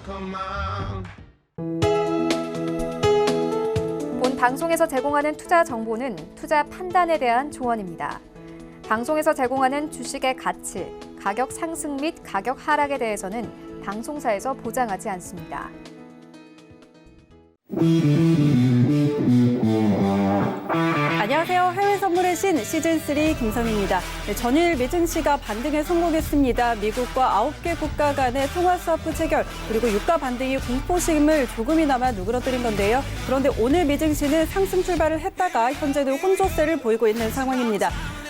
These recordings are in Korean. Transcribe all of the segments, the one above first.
본 방송에서 제공하는 투자 정보는 투자 판단에 대한 조언입니다. 방송에서 제공하는 주식의 가치, 가격 상승 및 가격 하락에 대해서는 방송사에서 보장하지 않습니다. 안녕하세요. 해외 선물의 신 시즌3 김선희입니다. 전일 미증시가 반등에 성공했습니다. 미국과 9개 국가 간의 통화 스와프 체결 그리고 유가 반등이 공포심을 조금이나마 누그러뜨린 건데요. 그런데 오늘 미증시는 상승 출발을 했다가 현재는 혼조세를 보이고 있는 상황입니다.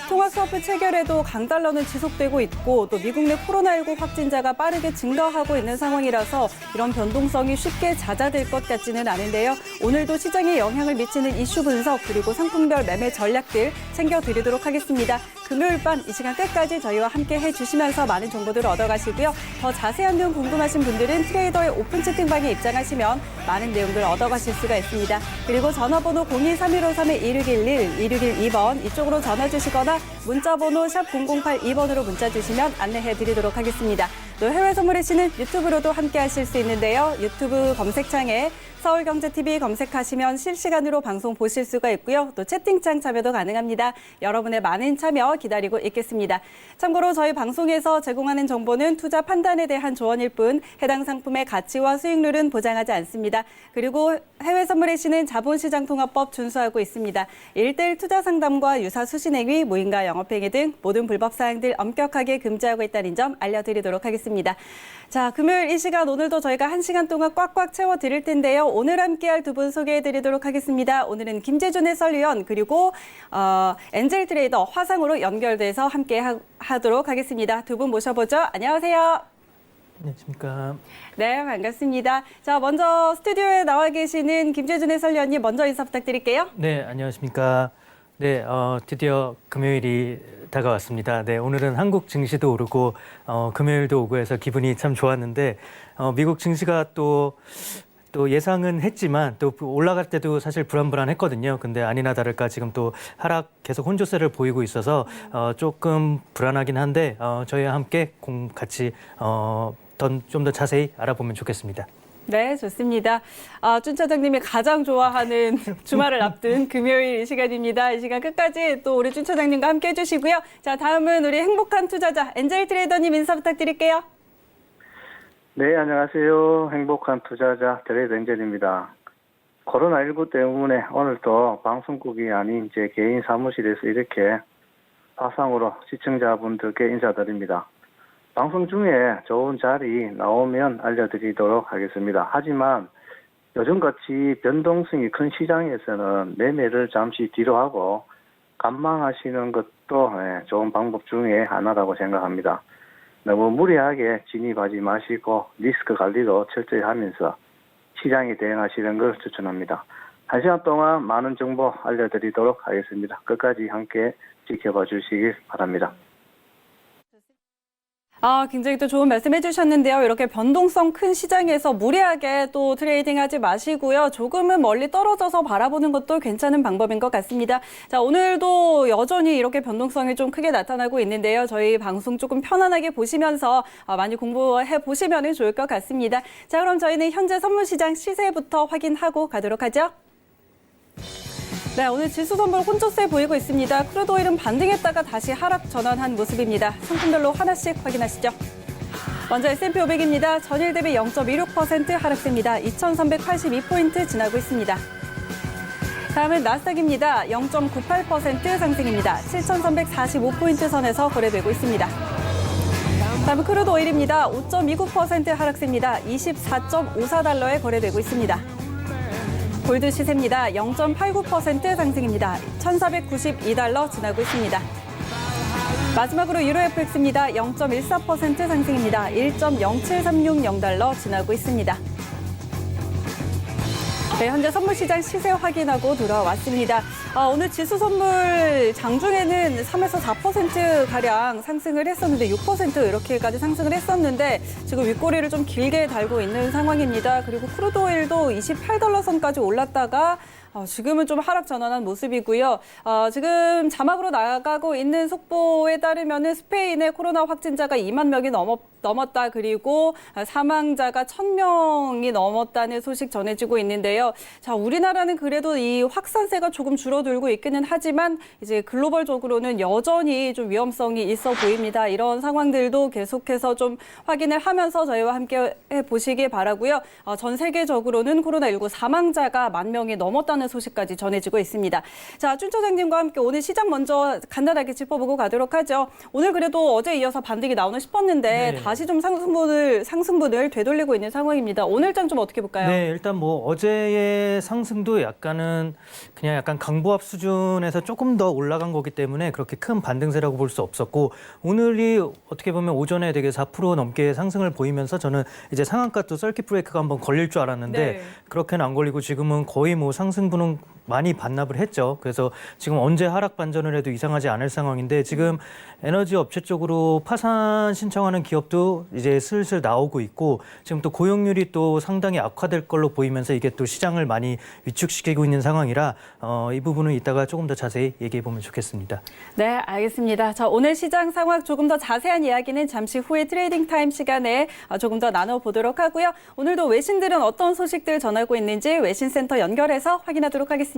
통화 스와프 체결에도 강달러는 지속되고 있고 또 미국 내 코로나19 확진자가 빠르게 증가하고 있는 상황이라서 이런 변동성이 쉽게 잦아들 것 같지는 않은데요. 오늘도 시장에 영향을 미치는 이슈 분석 그리고 상품별 매매 전략들 챙겨드리도록 하겠습니다. 금요일 밤 이 시간 끝까지 저희와 함께 해주시면서 많은 정보들을 얻어가시고요. 더 자세한 내용 궁금하신 분들은 트레이더의 오픈 채팅방에 입장하시면 많은 내용들을 얻어가실 수가 있습니다. 그리고 전화번호 023153-1611, 1612번 이쪽으로 전화 주시거나 문자번호 샵 0082번으로 문자 주시면 안내해드리도록 하겠습니다. 또 해외 선물의 신은 유튜브로도 함께 하실 수 있는데요. 유튜브 검색창에 서울경제TV 검색하시면 실시간으로 방송 보실 수가 있고요. 또 채팅창 참여도 가능합니다. 여러분의 많은 참여 기다리고 있겠습니다. 참고로 저희 방송에서 제공하는 정보는 투자 판단에 대한 조언일 뿐 해당 상품의 가치와 수익률은 보장하지 않습니다. 그리고 해외 선물의 신은 자본시장통화법 준수하고 있습니다. 1:1 투자 상담과 유사 수신행위, 무인가 영업행위 등 모든 불법 사항들 엄격하게 금지하고 있다는 점 알려드리도록 하겠습니다. 자, 금요일 이 시간 오늘도 저희가 1시간 동안 꽉꽉 채워드릴 텐데요. 오늘 함께할 두 분 소개해드리도록 하겠습니다. 오늘은 김재준 해설위원 그리고 엔젤 트레이더 화상으로 연결돼서 함께하도록 하겠습니다. 두 분 모셔보죠. 안녕하세요. 안녕하십니까. 네, 반갑습니다. 자, 먼저 스튜디오에 나와 계시는 김재준 해설위원님 먼저 인사 부탁드릴게요. 네, 안녕하십니까. 네, 드디어 금요일이 다가왔습니다. 네, 오늘은 한국 증시도 오르고 금요일도 오고 해서 기분이 참 좋았는데 미국 증시가 또 예상은 했지만 또 올라갈 때도 사실 불안했거든요. 근데 아니나 다를까 지금 또 하락 계속 혼조세를 보이고 있어서 조금 불안하긴 한데 저희와 함께 같이 좀 더 자세히 알아보면 좋겠습니다. 네, 좋습니다. 준 차장님이 가장 좋아하는 주말을 앞둔 금요일 이 시간입니다. 이 시간 끝까지 또 우리 준 차장님과 함께 해주시고요. 자, 다음은 우리 행복한 투자자 엔젤 트레이더님 인사 부탁드릴게요. 네, 안녕하세요. 행복한 투자자 트레이더 엔젤입니다. 코로나19 때문에 오늘도 방송국이 아닌 제 개인 사무실에서 이렇게 화상으로 시청자분들께 인사드립니다. 방송 중에 좋은 자리 나오면 알려드리도록 하겠습니다. 하지만 요즘같이 변동성이 큰 시장에서는 매매를 잠시 뒤로 하고 관망하시는 것도 좋은 방법 중에 하나라고 생각합니다. 너무 무리하게 진입하지 마시고 리스크 관리도 철저히 하면서 시장에 대응하시는 걸 추천합니다. 1시간 동안 많은 정보 알려드리도록 하겠습니다. 끝까지 함께 지켜봐 주시길 바랍니다. 굉장히 또 좋은 말씀 해주셨는데요. 이렇게 변동성 큰 시장에서 무리하게 또 트레이딩하지 마시고요. 조금은 멀리 떨어져서 바라보는 것도 괜찮은 방법인 것 같습니다. 자, 오늘도 여전히 이렇게 변동성이 좀 크게 나타나고 있는데요. 저희 방송 조금 편안하게 보시면서 많이 공부해 보시면 좋을 것 같습니다. 자, 그럼 저희는 현재 선물시장 시세부터 확인하고 가도록 하죠. 네, 오늘 지수 선물 혼조세 보이고 있습니다. 크루드 오일은 반등했다가 다시 하락 전환한 모습입니다. 상품별로 하나씩 확인하시죠. 먼저 S&P 500입니다. 전일 대비 0.26% 하락세입니다. 2,382포인트 지나고 있습니다. 다음은 나스닥입니다. 0.98% 상승입니다. 7,345포인트 선에서 거래되고 있습니다. 다음은 크루드 오일입니다. 5.29% 하락세입니다. 24.54달러에 거래되고 있습니다. 골드 시세입니다. 0.89% 상승입니다. 1,492달러 지나고 있습니다. 마지막으로 유로 FX입니다. 0.14% 상승입니다. 1.07360달러 지나고 있습니다. 네, 현재 선물시장 시세 확인하고 돌아왔습니다. 오늘 지수 선물 장중에는 3에서 4%가량 상승을 했었는데 6% 이렇게까지 상승을 했었는데 지금 윗꼬리를 좀 길게 달고 있는 상황입니다. 그리고 크루드 오일도 28달러 선까지 올랐다가 지금은 좀 하락 전환한 모습이고요. 지금 자막으로 나가고 있는 속보에 따르면 스페인의 코로나 확진자가 2만 명이 넘었다. 그리고 사망자가 1,000명이 넘었다는 소식 전해지고 있는데요. 자, 우리나라는 그래도 이 확산세가 조금 줄어들고 있기는 하지만 이제 글로벌적으로는 여전히 좀 위험성이 있어 보입니다. 이런 상황들도 계속해서 좀 확인을 하면서 저희와 함께 해보시기 바라고요. 전 세계적으로는 코로나19 사망자가 10,000명이 넘었다는 소식까지 전해지고 있습니다. 자, 준 처장님과 함께 오늘 시장 먼저 간단하게 짚어보고 가도록 하죠. 오늘 그래도 어제 이어서 반등이 나오나 싶었는데 네. 다시 좀 상승분을 되돌리고 있는 상황입니다. 오늘 장 좀 어떻게 볼까요? 네, 일단 뭐 어제의 상승도 약간 강보합 수준에서 조금 더 올라간 거기 때문에 그렇게 큰 반등세라고 볼 수 없었고, 오늘이 어떻게 보면 오전에 되게 4% 넘게 상승을 보이면서 저는 이제 상한가 또 서킷 브레이크가 한번 걸릴 줄 알았는데 네. 그렇게는 안 걸리고 지금은 거의 뭐 상승분은 많이 반납을 했죠. 그래서 지금 언제 하락 반전을 해도 이상하지 않을 상황인데, 지금 에너지 업체 쪽으로 파산 신청하는 기업도 이제 슬슬 나오고 있고, 지금 또 고용률이 또 상당히 악화될 걸로 보이면서 이게 또 시장을 많이 위축시키고 있는 상황이라 이 부분은 이따가 조금 더 자세히 얘기해 보면 좋겠습니다. 네, 알겠습니다. 자, 오늘 시장 상황 조금 더 자세한 이야기는 잠시 후에 트레이딩 타임 시간에 조금 더 나눠보도록 하고요. 오늘도 외신들은 어떤 소식들 전하고 있는지 외신센터 연결해서 확인하도록 하겠습니다.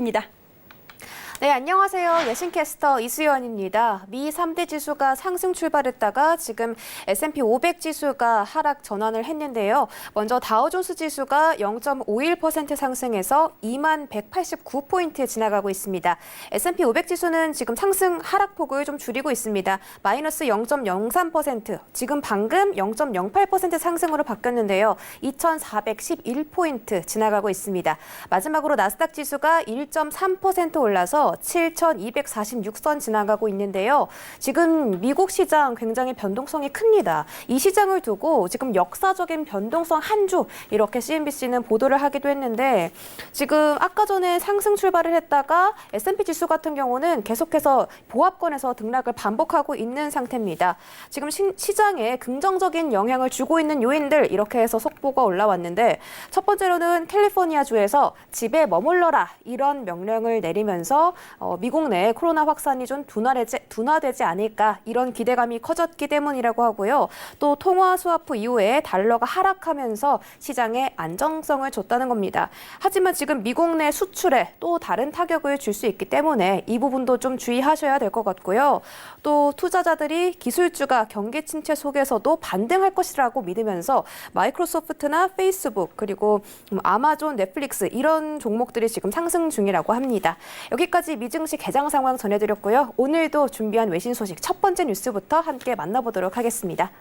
네, 안녕하세요. 외신캐스터 이수연입니다. 미 3대 지수가 상승 출발했다가 지금 S&P 500 지수가 하락 전환을 했는데요. 먼저 다우존스 지수가 0.51% 상승해서 2189포인트 지나가고 있습니다. S&P 500 지수는 지금 상승 하락폭을 좀 줄이고 있습니다. 마이너스 0.03%, 지금 방금 0.08% 상승으로 바뀌었는데요. 2411포인트 지나가고 있습니다. 마지막으로 나스닥 지수가 1.3% 올라서 7,246선 지나가고 있는데요. 지금 미국 시장 굉장히 변동성이 큽니다. 이 시장을 두고 지금 역사적인 변동성 한 주, 이렇게 CNBC는 보도를 하기도 했는데, 지금 아까 전에 상승 출발을 했다가 S&P 지수 같은 경우는 계속해서 보합권에서 등락을 반복하고 있는 상태입니다. 지금 시장에 긍정적인 영향을 주고 있는 요인들, 이렇게 해서 속보가 올라왔는데, 첫 번째로는 캘리포니아주에서 집에 머물러라, 이런 명령을 내리면서 미국 내 코로나 확산이 좀 둔화되지 않을까, 이런 기대감이 커졌기 때문이라고 하고요. 또 통화 스와프 이후에 달러가 하락하면서 시장에 안정성을 줬다는 겁니다. 하지만 지금 미국 내 수출에 또 다른 타격을 줄 수 있기 때문에 이 부분도 좀 주의하셔야 될 것 같고요. 또 투자자들이 기술주가 경기 침체 속에서도 반등할 것이라고 믿으면서 마이크로소프트나 페이스북, 그리고 아마존, 넷플릭스, 이런 종목들이 지금 상승 중이라고 합니다. 여기까지 미증시 개장 상황 전해드렸고요. 오늘도 준비한 외신 소식 첫 번째 뉴스부터 함께 만나보도록 하겠습니다.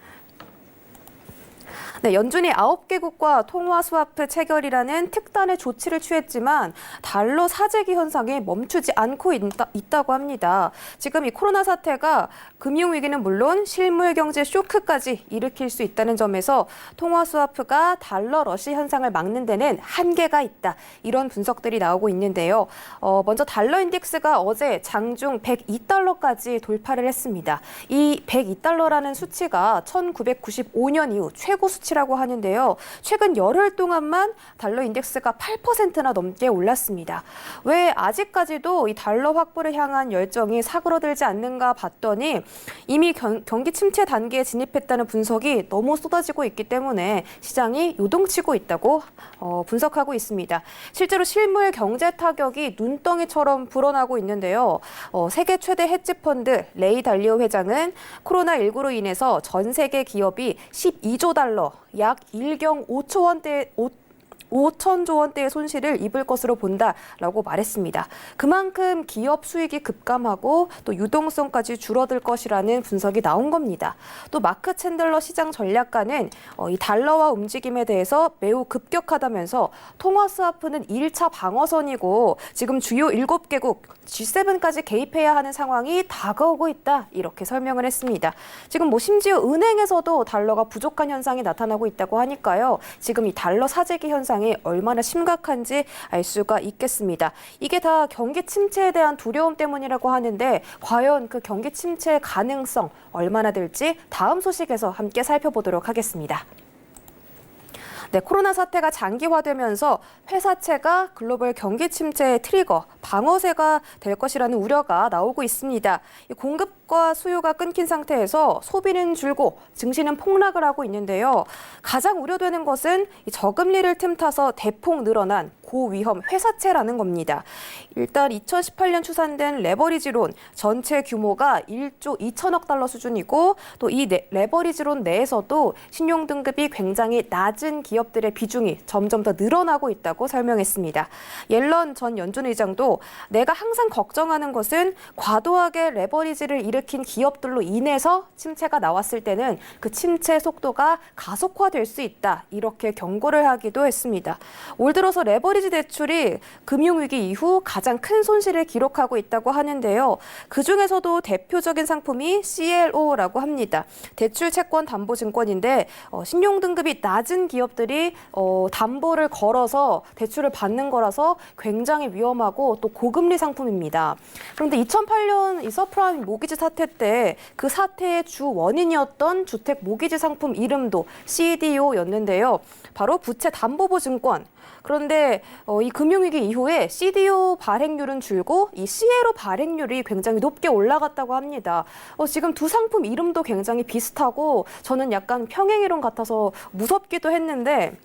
네, 연준이 9개국과 통화 스와프 체결이라는 특단의 조치를 취했지만 달러 사재기 현상이 멈추지 않고 있다고 합니다. 지금 이 코로나 사태가 금융위기는 물론 실물 경제 쇼크까지 일으킬 수 있다는 점에서 통화 스와프가 달러 러시 현상을 막는 데는 한계가 있다, 이런 분석들이 나오고 있는데요. 먼저 달러 인덱스가 어제 장중 102달러까지 돌파를 했습니다. 이 102달러라는 수치가 1995년 이후 최고 수치라고 하는데요. 최근 열흘 동안만 달러 인덱스가 8%나 넘게 올랐습니다. 왜 아직까지도 이 달러 확보를 향한 열정이 사그러들지 않는가 봤더니 이미 경기 침체 단계에 진입했다는 분석이 너무 쏟아지고 있기 때문에 시장이 요동치고 있다고 분석하고 있습니다. 실제로 실물 경제 타격이 눈덩이처럼 불어나고 있는데요. 세계 최대 헤지펀드 레이 달리오 회장은 코로나19로 인해서 전 세계 기업이 12조 달러, 약 1경 5천조 원대의 손실을 입을 것으로 본다라고 말했습니다. 그만큼 기업 수익이 급감하고 또 유동성까지 줄어들 것이라는 분석이 나온 겁니다. 또 마크 챈들러 시장 전략가는 이 달러와 움직임에 대해서 매우 급격하다면서 통화 스와프는 1차 방어선이고 지금 주요 7개국 G7까지 개입해야 하는 상황이 다가오고 있다, 이렇게 설명을 했습니다. 지금 심지어 은행에서도 달러가 부족한 현상이 나타나고 있다고 하니까요. 지금 이 달러 사재기 현상이 얼마나 심각한지 알 수가 있겠습니다. 이게 다 경기 침체에 대한 두려움 때문이라고 하는데, 과연 그 경기 침체의 가능성 얼마나 될지 다음 소식에서 함께 살펴보도록 하겠습니다. 네, 코로나 사태가 장기화되면서 회사채가 글로벌 경기 침체의 트리거, 방어쇠가 될 것이라는 우려가 나오고 있습니다. 공급과 공급과 수요가 끊긴 상태에서 소비는 줄고 증시는 폭락을 하고 있는데요. 가장 우려되는 것은 이 저금리를 틈타서 대폭 늘어난 고위험 회사채라는 겁니다. 일단 2018년 추산된 레버리지론 전체 규모가 1조 2천억 달러 수준이고 또 이 레버리지론 내에서도 신용등급이 굉장히 낮은 기업들의 비중이 점점 더 늘어나고 있다고 설명했습니다. 옐런 전 연준 의장도 내가 항상 걱정하는 것은 과도하게 레버리지를 일으킨 기업들로 인해서 침체가 나왔을 때는 그 침체 속도가 가속화될 수 있다. 이렇게 경고를 하기도 했습니다. 올 들어서 레버리지 대출이 금융위기 이후 가장 큰 손실을 기록하고 있다고 하는데요. 그중에서도 대표적인 상품이 CLO라고 합니다. 대출 채권 담보 증권인데 신용등급이 낮은 기업들이 담보를 걸어서 대출을 받는 거라서 굉장히 위험하고 또 고금리 상품입니다. 그런데 2008년 이 서프라임 모기지 사태 때 그 사태의 주 원인이었던 주택 모기지 상품 이름도 CDO였는데요. 바로 부채 담보보 증권. 그런데 이 금융위기 이후에 CDO 발행률은 줄고 이 CLO 발행률이 굉장히 높게 올라갔다고 합니다. 지금 두 상품 이름도 굉장히 비슷하고 저는 약간 평행이론 같아서 무섭기도 했는데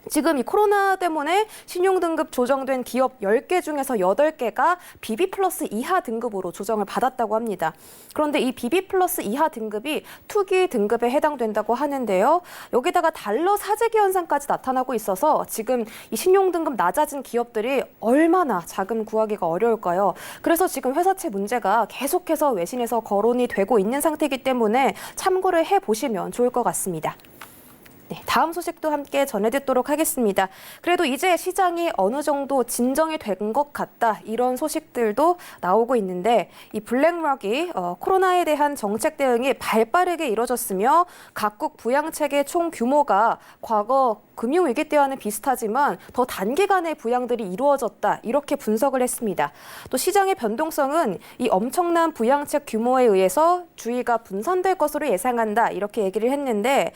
지금 이 코로나 때문에 신용등급 조정된 기업 10개 중에서 8개가 BB 플러스 이하 등급으로 조정을 받았다고 합니다. 그런데 이 BB 플러스 이하 등급이 투기 등급에 해당된다고 하는데요. 여기다가 달러 사재기 현상까지 나타나고 있어서 지금 이 신용등급 낮아진 기업들이 얼마나 자금 구하기가 어려울까요? 그래서 지금 회사채 문제가 계속해서 외신에서 거론이 되고 있는 상태이기 때문에 참고를 해보시면 좋을 것 같습니다. 네, 다음 소식도 함께 전해듣도록 하겠습니다. 그래도 이제 시장이 어느 정도 진정이 된 것 같다. 이런 소식들도 나오고 있는데 이 블랙록이 코로나에 대한 정책 대응이 발빠르게 이뤄졌으며 각국 부양책의 총 규모가 과거 금융위기 때와는 비슷하지만 더 단기간에 부양들이 이루어졌다. 이렇게 분석을 했습니다. 또 시장의 변동성은 이 엄청난 부양책 규모에 의해서 주의가 분산될 것으로 예상한다. 이렇게 얘기를 했는데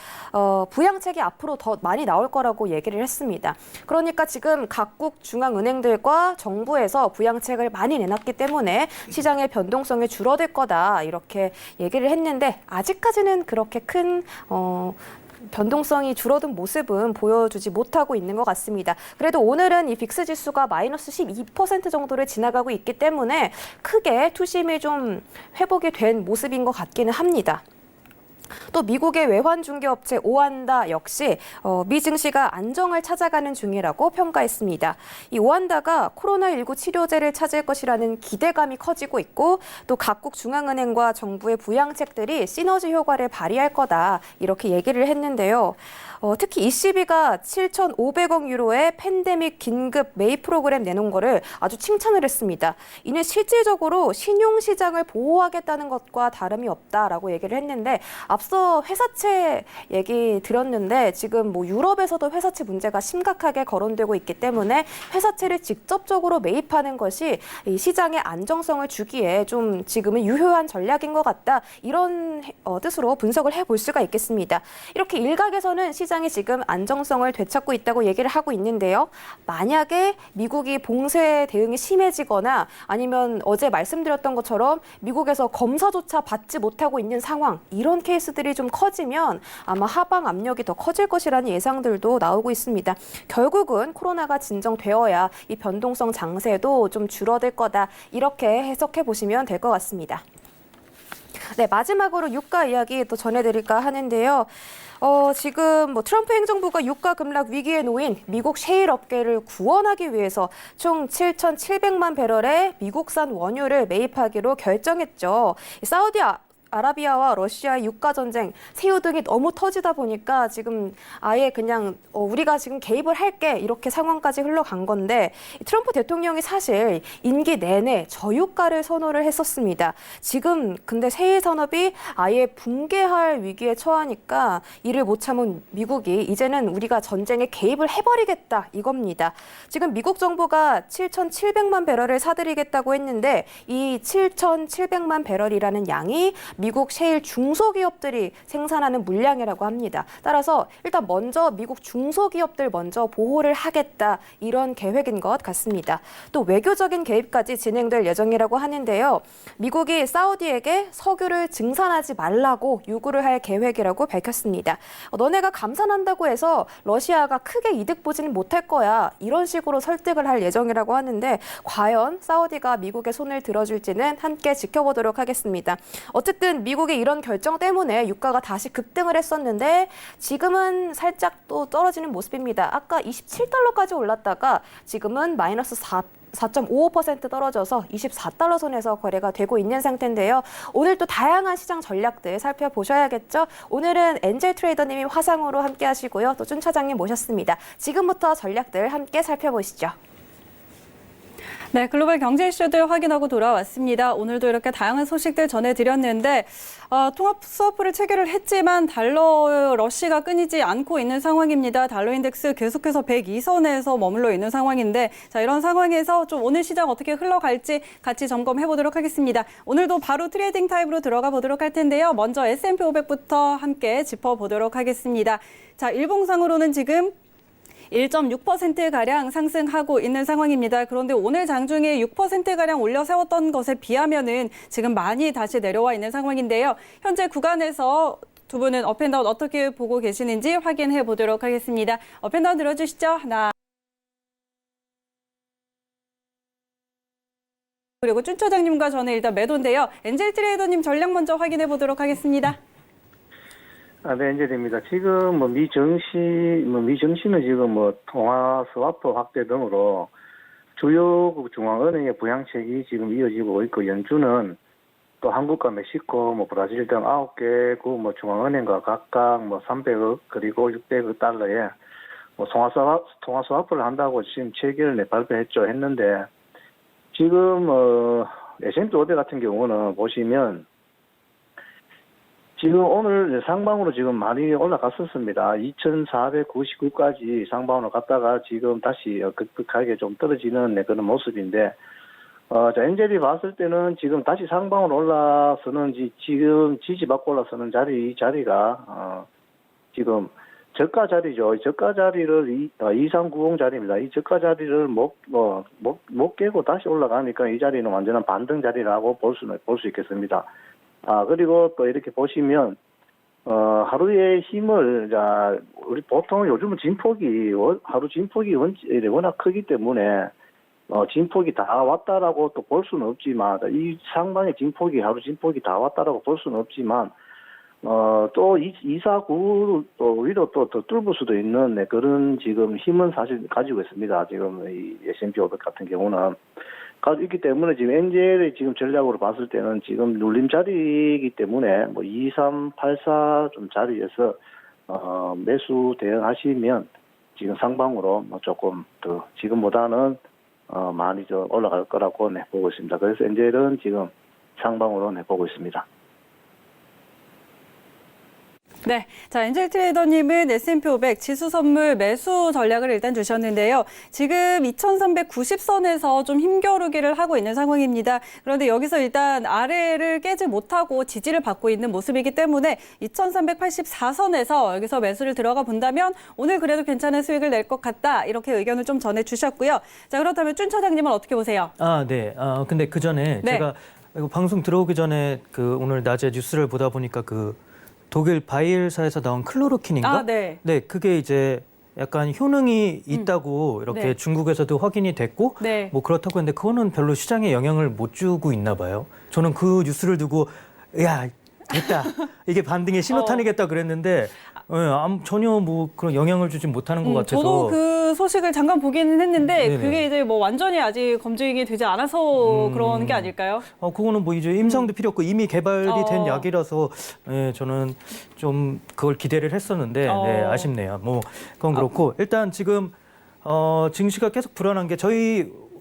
부양책이 앞으로 더 많이 나올 거라고 얘기를 했습니다. 그러니까 지금 각국 중앙은행들과 정부에서 부양책을 많이 내놨기 때문에 시장의 변동성이 줄어들 거다. 이렇게 얘기를 했는데 아직까지는 그렇게 큰 변동성이 줄어든 모습은 보여주지 못하고 있는 것 같습니다. 그래도 오늘은 이 빅스 지수가 마이너스 12% 정도를 지나가고 있기 때문에 크게 투심이 좀 회복이 된 모습인 것 같기는 합니다. 또 미국의 외환 중개업체 오한다 역시 미 증시가 안정을 찾아가는 중이라고 평가했습니다. 이 오한다가 코로나19 치료제를 찾을 것이라는 기대감이 커지고 있고 또 각국 중앙은행과 정부의 부양책들이 시너지 효과를 발휘할 거다 이렇게 얘기를 했는데요. 특히 ECB가 7,500억 유로의 팬데믹 긴급 매입 프로그램 내놓은 거를 아주 칭찬을 했습니다. 이는 실질적으로 신용시장을 보호하겠다는 것과 다름이 없다라고 얘기를 했는데 앞서 회사채 얘기 드렸는데 지금 뭐 유럽에서도 회사채 문제가 심각하게 거론되고 있기 때문에 회사채를 직접적으로 매입하는 것이 이 시장의 안정성을 주기에 좀 지금은 유효한 전략인 것 같다. 이런 뜻으로 분석을 해볼 수가 있겠습니다. 이렇게 일각에서는 시장이 지금 안정성을 되찾고 있다고 얘기를 하고 있는데요. 만약에 미국이 봉쇄 대응이 심해지거나 아니면 어제 말씀드렸던 것처럼 미국에서 검사조차 받지 못하고 있는 상황 이런 케이스들이 좀 커지면 아마 하방 압력이 더 커질 것이라는 예상들도 나오고 있습니다. 결국은 코로나가 진정되어야 이 변동성 장세도 좀 줄어들 거다 이렇게 해석해 보시면 될 것 같습니다. 네, 마지막으로 유가 이야기 또 전해드릴까 하는데요. 지금 트럼프 행정부가 유가 급락 위기에 놓인 미국 셰일 업계를 구원하기 위해서 총 7,700만 배럴의 미국산 원유를 매입하기로 결정했죠. 아라비아와 러시아의 유가 전쟁, 세유 등이 너무 터지다 보니까 지금 아예 그냥 우리가 지금 개입을 할게 이렇게 상황까지 흘러간 건데 트럼프 대통령이 사실 임기 내내 저유가를 선호를 했었습니다. 지금 근데 세일 산업이 아예 붕괴할 위기에 처하니까 이를 못 참은 미국이 이제는 우리가 전쟁에 개입을 해버리겠다 이겁니다. 지금 미국 정부가 7,700만 배럴을 사들이겠다고 했는데 이 7,700만 배럴이라는 양이 미국 셰일 중소기업들이 생산하는 물량이라고 합니다. 따라서 일단 먼저 미국 중소기업들 먼저 보호를 하겠다 이런 계획인 것 같습니다. 또 외교적인 개입까지 진행될 예정이라고 하는데요. 미국이 사우디에게 석유를 증산하지 말라고 요구를 할 계획이라고 밝혔습니다. 너네가 감산한다고 해서 러시아가 크게 이득 보지는 못할 거야. 이런 식으로 설득을 할 예정이라고 하는데 과연 사우디가 미국의 손을 들어줄지는 함께 지켜보도록 하겠습니다. 어쨌든 미국의 이런 결정 때문에 유가가 다시 급등을 했었는데 지금은 살짝 또 떨어지는 모습입니다. 아까 27달러까지 올랐다가 지금은 마이너스 4.55% 떨어져서 24달러 선에서 거래가 되고 있는 상태인데요. 오늘 또 다양한 시장 전략들 살펴보셔야겠죠. 오늘은 엔젤 트레이더님이 화상으로 함께 하시고요. 또 준 차장님 모셨습니다. 지금부터 전략들 함께 살펴보시죠. 네, 글로벌 경제 이슈들 확인하고 돌아왔습니다. 오늘도 이렇게 다양한 소식들 전해드렸는데 통합 스와프를 체결을 했지만 달러 러시가 끊이지 않고 있는 상황입니다. 달러 인덱스 계속해서 102선에서 머물러 있는 상황인데 자, 이런 상황에서 좀 오늘 시장 어떻게 흘러갈지 같이 점검해 보도록 하겠습니다. 오늘도 바로 트레이딩 타입으로 들어가 보도록 할 텐데요. 먼저 S&P 500부터 함께 짚어보도록 하겠습니다. 자, 일봉상으로는 지금 1.6%가량 상승하고 있는 상황입니다. 그런데 오늘 장중에 6%가량 올려 세웠던 것에 비하면은 지금 많이 다시 내려와 있는 상황인데요. 현재 구간에서 두 분은 업앤다운 어떻게 보고 계시는지 확인해 보도록 하겠습니다. 업앤다운 들어주시죠. 하나. 그리고 준 차장님과 저는 일단 매도인데요. 엔젤 트레이더님 전략 먼저 확인해 보도록 하겠습니다. 네, 엔젤입니다. 지금 미증시는 지금 통화 스와프 확대 등으로 주요 중앙은행의 부양책이 지금 이어지고 있고, 연준은 또 한국과 멕시코, 브라질 등 9개국 중앙은행과 각각 300억 그리고 600억 달러의 통화 스와프를 한다고 지금 체결을 발표했는데, 지금 S&P 500 같은 경우는 보시면 지금 오늘 상방으로 지금 많이 올라갔었습니다. 2,499까지 상방으로 갔다가 지금 다시 급격하게 좀 떨어지는 그런 모습인데, 엔젤이 봤을 때는 지금 다시 상방으로 올라서는 지금 지지받고 올라서는 자리가 지금 저가 자리죠. 저가 자리를 2390 자리입니다. 이 저가 자리를 못 깨고 다시 올라가니까 이 자리는 완전한 반등 자리라고 볼 수 있겠습니다. 그리고 또 이렇게 보시면, 하루의 힘을, 우리 보통 요즘은 하루 진폭이 워낙 크기 때문에, 진폭이 다 왔다라고 또 볼 수는 없지만, 이 상방의 하루 진폭이 다 왔다라고 볼 수는 없지만, 또 249 또 위로 또 뚫을 수도 있는 그런 지금 힘은 사실 가지고 있습니다. 지금 이 S&P 500 같은 경우는. 가지고 있기 때문에 지금 엔젤의 지금 전략으로 봤을 때는 지금 눌림 자리이기 때문에 2384 좀 자리에서 매수 대응하시면 지금 상방으로 조금 더 지금보다는 많이 좀 올라갈 거라고 보고 있습니다. 그래서 엔젤은 지금 상방으로 보고 있습니다. 네, 자 엔젤 트레이더님은 S&P 500 지수 선물 매수 전략을 일단 주셨는데요. 지금 2,390선에서 좀 힘겨루기를 하고 있는 상황입니다. 그런데 여기서 일단 아래를 깨지 못하고 지지를 받고 있는 모습이기 때문에 2,384선에서 여기서 매수를 들어가 본다면 오늘 그래도 괜찮은 수익을 낼 것 같다. 이렇게 의견을 좀 전해주셨고요. 자 그렇다면 준 차장님은 어떻게 보세요? 네. 근데 그 전에 네. 제가 이거 방송 들어오기 전에 오늘 낮에 뉴스를 보다 보니까 독일 바이엘사에서 나온 클로로킨인가? 네. 네, 그게 이제 약간 효능이 있다고 이렇게 네. 중국에서도 확인이 됐고, 네. 그렇다고 했는데 그거는 별로 시장에 영향을 못 주고 있나 봐요. 저는 그 뉴스를 두고, 야, 됐다. 이게 반등의 신호탄이겠다 그랬는데, 전혀 그런 영향을 주지 못하는 것 같아서. 저도 그 소식을 잠깐 보기는 했는데 네네. 그게 이제 완전히 아직 검증이 되지 않아서 그런 게 아닐까요? 그거는 이제 임상도 필요 없고 이미 개발이 된 약이라서 저는 좀 그걸 기대를 했었는데 네, 아쉽네요. 그건 그렇고 일단 지금 증시가 계속 불안한 게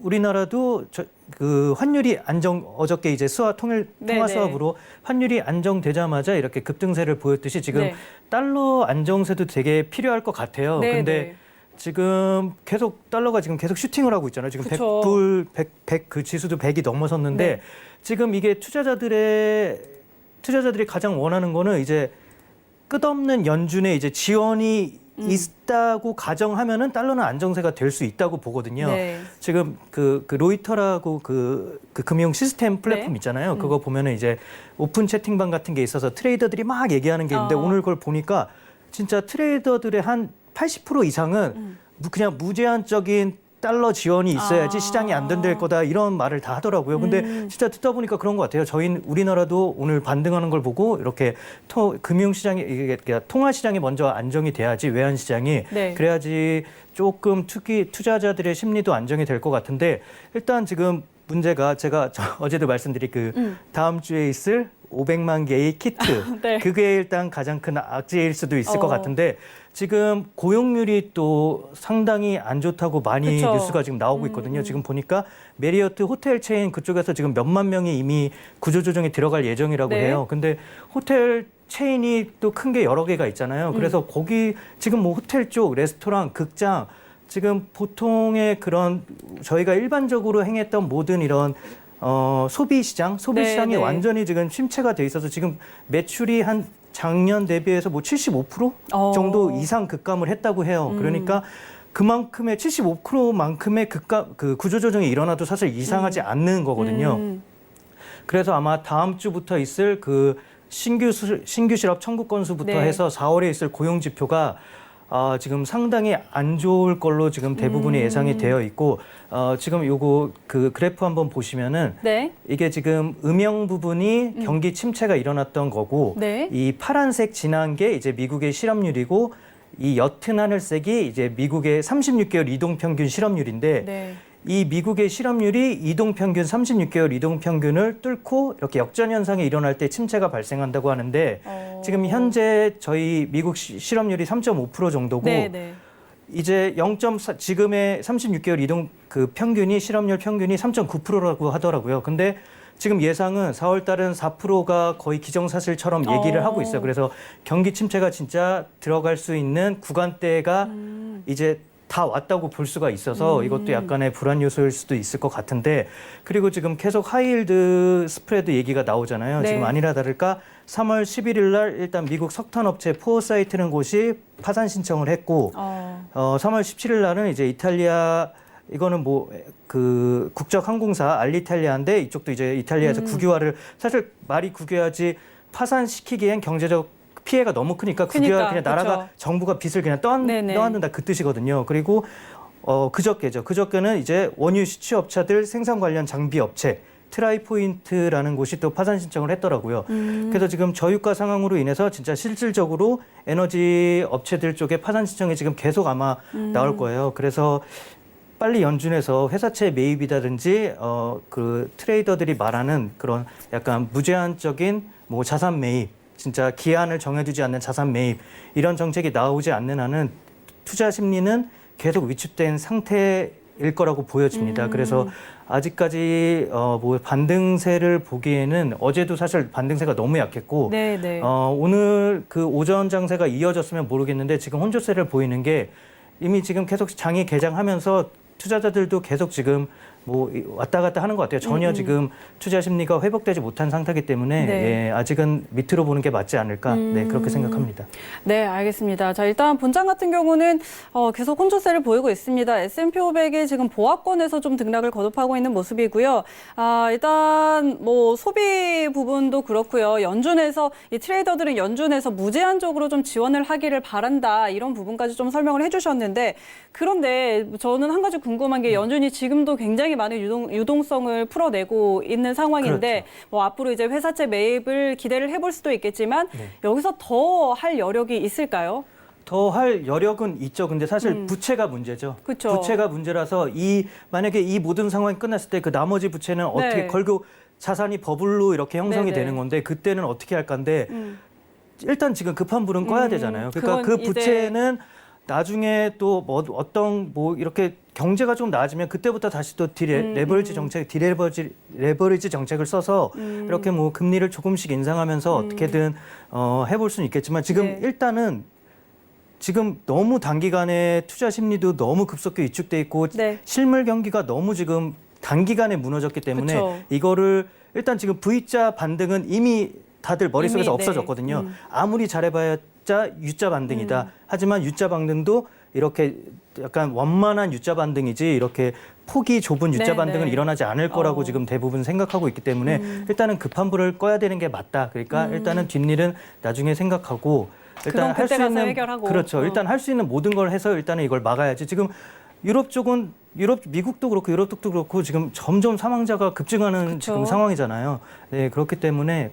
우리나라도 그 환율이 어저께 이제 통화 수합으로 환율이 안정되자마자 이렇게 급등세를 보였듯이 지금 네. 달러 안정세도 되게 필요할 것 같아요. 네, 근데 네. 지금 달러가 지금 계속 슈팅을 하고 있잖아요. 지금 그쵸. 100 그 지수도 100이 넘어섰는데 네. 지금 이게 투자자들의 투자자들이 가장 원하는 거는 이제 끝없는 연준의 이제 지원이 있다고 가정하면은 달러는 안정세가 될 수 있다고 보거든요. 네. 지금 그 로이터라고 그 금융 시스템 플랫폼 네. 있잖아요. 그거 보면은 이제 오픈 채팅방 같은 게 있어서 트레이더들이 막 얘기하는 게 있는데 오늘 그걸 보니까 진짜 트레이더들의 한 80% 이상은 그냥 무제한적인 달러 지원이 있어야지 시장이 안정될 거다 이런 말을 다 하더라고요. 근데 진짜 듣다 보니까 그런 것 같아요. 우리나라도 오늘 반등하는 걸 보고 이렇게 금융시장이 이게 통화시장이 먼저 안정이 돼야지 외환시장이 네. 그래야지 조금 투자자들의 심리도 안정이 될 것 같은데 일단 지금 문제가 제가 어제도 말씀드린 그 다음 주에 있을 500만 개의 키트 네. 그게 일단 가장 큰 악재일 수도 있을 것 같은데 지금 고용률이 또 상당히 안 좋다고 많이 그쵸. 뉴스가 지금 나오고 있거든요. 지금 보니까 메리어트 호텔 체인 그쪽에서 지금 몇만 명이 이미 구조조정에 들어갈 예정이라고 네. 해요. 근데 호텔 체인이 또 큰 게 여러 개가 있잖아요. 그래서 거기 지금 뭐 호텔 쪽, 레스토랑, 극장 지금 보통의 그런 저희가 일반적으로 행했던 모든 이런 소비 시장이 네. 완전히 지금 침체가 돼 있어서 지금 매출이 한 작년 대비해서 뭐 75% 정도 이상 급감을 했다고 해요. 그러니까 그만큼의 75%만큼의 그 구조조정이 일어나도 사실 이상하지 않는 거거든요. 그래서 아마 다음 주부터 있을 그 신규 실업 청구 건수부터 네. 해서 4월에 있을 고용 지표가 지금 상당히 안 좋을 걸로 지금 대부분이 예상이 되어 있고 지금 요거 그 그래프 한번 보시면은 네. 이게 지금 음영 부분이 경기 침체가 일어났던 거고 네. 이 파란색 진한 게 이제 미국의 실업률이고 이 옅은 하늘색이 이제 미국의 36개월 이동 평균 실업률인데 네. 이 미국의 실업률이 이동평균 36개월 이동평균을 뚫고 이렇게 역전 현상이 일어날 때 침체가 발생한다고 하는데 지금 현재 저희 미국 실업률이 3.5% 정도고 네, 네. 이제 0.4 지금의 36개월 이동 그 평균이 실업률 평균이 3.9%라고 하더라고요. 근데 지금 예상은 4월 달은 4%가 거의 기정사실처럼 얘기를 하고 있어요. 그래서 경기 침체가 진짜 들어갈 수 있는 구간대가 이제 다 왔다고 볼 수가 있어서 이것도 약간의 불안 요소일 수도 있을 것 같은데 그리고 지금 계속 하이힐드 스프레드 얘기가 나오잖아요. 네. 지금 아니라 다를까 3월 11일 날 일단 미국 석탄업체 포어사이트라는 곳이 파산 신청을 했고 3월 17일 날은 이제 이탈리아 이거는 뭐 그 국적 항공사 알리탈리아인데 이쪽도 이제 이탈리아에서 국유화를 사실 말이 국유화지 파산시키기엔 경제적 피해가 너무 크니까 국유화 그냥 나라가 그쵸. 정부가 빚을 그냥 네네. 떠안는다 그 뜻이거든요. 그리고 그저께는 이제 원유 수취업체들 생산 관련 장비 업체 트라이포인트라는 곳이 또 파산 신청을 했더라고요. 그래서 지금 저유가 상황으로 인해서 진짜 실질적으로 에너지 업체들 쪽에 파산 신청이 지금 계속 아마 나올 거예요. 그래서 빨리 연준에서 회사채 매입이라든지 그 트레이더들이 말하는 그런 약간 무제한적인 뭐 자산 매입, 진짜 기한을 정해두지 않는 자산 매입 이런 정책이 나오지 않는 한은 투자 심리는 계속 위축된 상태일 거라고 보여집니다. 그래서 아직까지 뭐 반등세를 보기에는 어제도 사실 반등세가 너무 약했고 네, 네. 오늘 그 오전 장세가 이어졌으면 모르겠는데 지금 혼조세를 보이는 게 이미 지금 계속 장이 개장하면서 투자자들도 계속 지금 뭐 왔다 갔다 하는 것 같아요. 전혀 지금 투자 심리가 회복되지 못한 상태이기 때문에 네. 예, 아직은 밑으로 보는 게 맞지 않을까 네, 그렇게 생각합니다. 네, 알겠습니다. 자, 일단 본장 같은 경우는 계속 혼조세를 보이고 있습니다. S&P 500이 지금 보합권에서 좀 등락을 거듭하고 있는 모습이고요. 일단 뭐 소비 부분도 그렇고요. 연준에서 이 트레이더들은 연준에서 무제한적으로 좀 지원을 하기를 바란다. 이런 부분까지 좀 설명을 해주셨는데 그런데 저는 한 가지 궁금한 게 연준이 지금도 굉장히 많은 유동성을 풀어내고 있는 상황인데 그렇죠. 뭐 앞으로 이제 회사채 매입을 기대를 해볼 수도 있겠지만 네. 여기서 더 할 여력이 있을까요? 더 할 여력은 있죠. 근데 사실 부채가 문제죠. 그쵸. 부채가 문제라서 만약에 이 모든 상황이 끝났을 때 그 나머지 부채는 어떻게 네. 결국 자산이 버블로 이렇게 형성이 네네. 되는 건데 그때는 어떻게 할 건데 일단 지금 급한 불은 꺼야 되잖아요. 그러니까 그건 그 부채는 나중에 또 뭐 어떤 뭐 이렇게 경제가 좀 나아지면 그때부터 다시 또 레버리지 정책을 써서 이렇게 뭐 금리를 조금씩 인상하면서 어떻게든 해볼 수는 있겠지만 지금 네. 일단은 지금 너무 단기간에 투자 심리도 너무 급속히 위축돼 있고 네. 실물 경기가 너무 지금 단기간에 무너졌기 때문에 그쵸. 이거를 일단 지금 V자 반등은 이미 다들 머릿속에서 이미, 네. 없어졌거든요. 아무리 잘해봐야 U자 반등이다. 하지만 U자 반등도 이렇게 약간 원만한 U자 반등이지 이렇게 폭이 좁은 U자 네, 반등은 네. 일어나지 않을 거라고 지금 대부분 생각하고 있기 때문에 일단은 급한 불을 꺼야 되는 게 맞다. 그러니까 일단은 뒷일은 나중에 생각하고 일단 그럼 할 수 그때 가서 있는 해결하고. 그렇죠. 일단 할 수 있는 모든 걸 해서 일단은 이걸 막아야지. 지금 유럽 쪽은 미국도 그렇고 유럽 쪽도 그렇고 지금 점점 사망자가 급증하는 그쵸. 지금 상황이잖아요. 네, 그렇기 때문에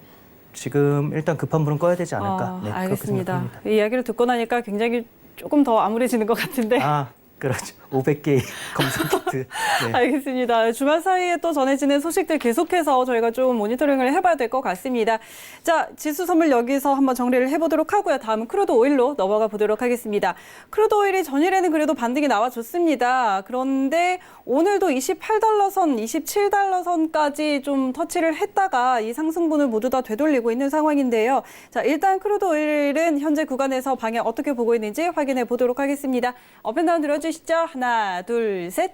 지금 일단 급한 불은 꺼야 되지 않을까. 네, 그렇게 알겠습니다. 생각합니다. 이 이야기를 듣고 나니까 굉장히 조금 더 암울해지는 것 같은데. 아, 그렇죠. 500개의 검사 키트. 네. 알겠습니다. 주말 사이에 또 전해지는 소식들 계속해서 저희가 좀 모니터링을 해봐야 될 것 같습니다. 자, 지수 선물 여기서 한번 정리를 해보도록 하고요. 다음은 크루드 오일로 넘어가 보도록 하겠습니다. 크루드 오일이 전일에는 그래도 반등이 나와줬습니다. 그런데 오늘도 28달러 선, 27달러 선까지 좀 터치를 했다가 이 상승분을 모두 다 되돌리고 있는 상황인데요. 자, 일단 크루드 오일은 현재 구간에서 방향 어떻게 보고 있는지 확인해 보도록 하겠습니다. 업앤다운 들어주시죠. 하나, 둘, 셋.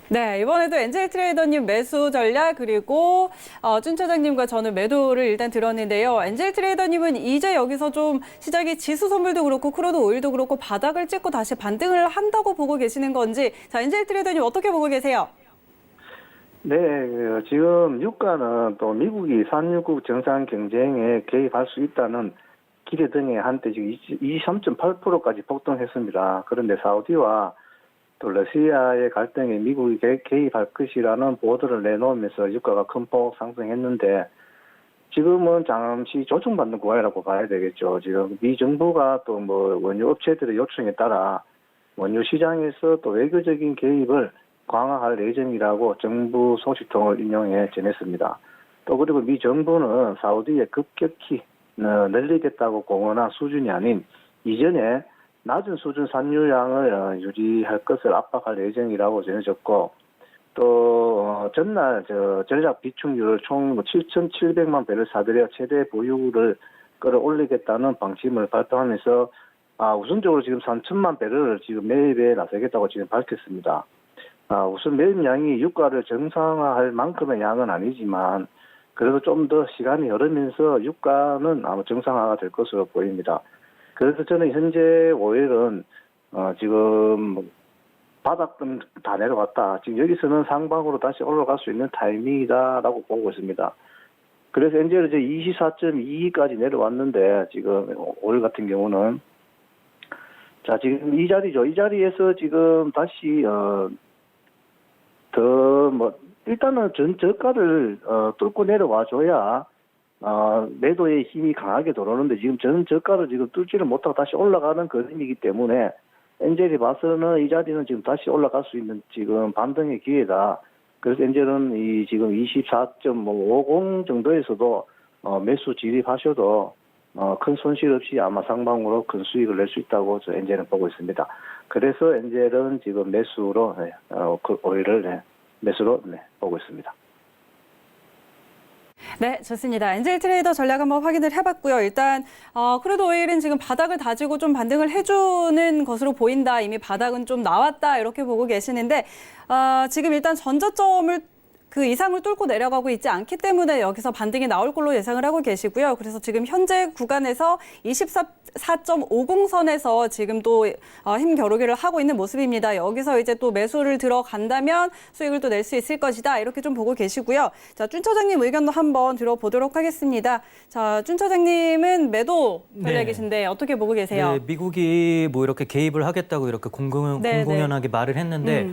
네, 이번에도 엔젤 트레이더님 매수 전략 그리고 준 차장님과 저는 매도를 일단 들었는데요. 엔젤 트레이더님은 이제 여기서 좀 시장이 지수 선물도 그렇고 크루드 오일도 그렇고 바닥을 찍고 다시 반등을 한다고 보고 계시는 건지 자, 엔젤 트레이더님 어떻게 보고 계세요? 네, 지금 유가는 또 미국이 산유국 정상 경쟁에 개입할 수 있다는 기대 등에 한때 지금 23.8%까지 폭등했습니다. 그런데 사우디와 또 러시아의 갈등에 미국이 개입할 것이라는 보도를 내놓으면서 유가가 큰 폭 상승했는데 지금은 잠시 조정받는 구간이라고 봐야 되겠죠. 지금 미 정부가 또 뭐 원유 업체들의 요청에 따라 원유 시장에서 또 외교적인 개입을 강화할 예정이라고 정부 소식통을 인용해 전했습니다. 또 그리고 미 정부는 사우디에 급격히 늘리겠다고 공언한 수준이 아닌 이전에 낮은 수준 산유량을 유지할 것을 압박할 예정이라고 전해졌고 또 전날 전략 비축률을 총 7,700만 배를 사들여 최대 보유를 끌어올리겠다는 방침을 발표하면서 우선적으로 지금 3천만 배를 지금 매입에 나서겠다고 지금 밝혔습니다. 우선 매입량이 유가를 정상화할 만큼의 양은 아니지만 그래도 좀 더 시간이 흐르면서 유가는 아마 정상화가 될 것으로 보입니다. 그래서 저는 현재 오일은 지금 바닥은 다 내려갔다. 지금 여기서는 상방으로 다시 올라갈 수 있는 타이밍이다라고 보고 있습니다. 그래서 엔젤은 이제 24.22까지 내려왔는데 지금 오일 같은 경우는 자 지금 이 자리죠. 이 자리에서 지금 다시 일단은 전 저가를 뚫고 내려와줘야 매도의 힘이 강하게 들어오는데 지금 전 저가를 지금 뚫지를 못하고 다시 올라가는 그림이기 때문에 엔젤이 봐서는 이 자리는 지금 다시 올라갈 수 있는 지금 반등의 기회다. 그래서 엔젤은 이 지금 24.50 정도에서도 매수 진입하셔도 큰 손실 없이 아마 상방으로 큰 수익을 낼 수 있다고 저 엔젤은 보고 있습니다. 그래서 엔젤은 지금 매수로 그 오일을 매수로 보고 있습니다. 네, 좋습니다. 엔젤 트레이더 전략 한번 확인을 해봤고요. 일단 크루드 오일은 지금 바닥을 다지고 좀 반등을 해주는 것으로 보인다. 이미 바닥은 좀 나왔다. 이렇게 보고 계시는데 지금 일단 전저점을 그 이상을 뚫고 내려가고 있지 않기 때문에 여기서 반등이 나올 걸로 예상을 하고 계시고요. 그래서 지금 현재 구간에서 24.50선에서 지금 또 힘겨루기를 하고 있는 모습입니다. 여기서 이제 또 매수를 들어간다면 수익을 또 낼 수 있을 것이다. 이렇게 좀 보고 계시고요. 자, 준 차장님 의견도 한번 들어보도록 하겠습니다. 자, 준 차장님은 매도 전략이신데 어떻게 보고 계세요? 네, 미국이 뭐 이렇게 개입을 하겠다고 이렇게 공공연하게 말을 했는데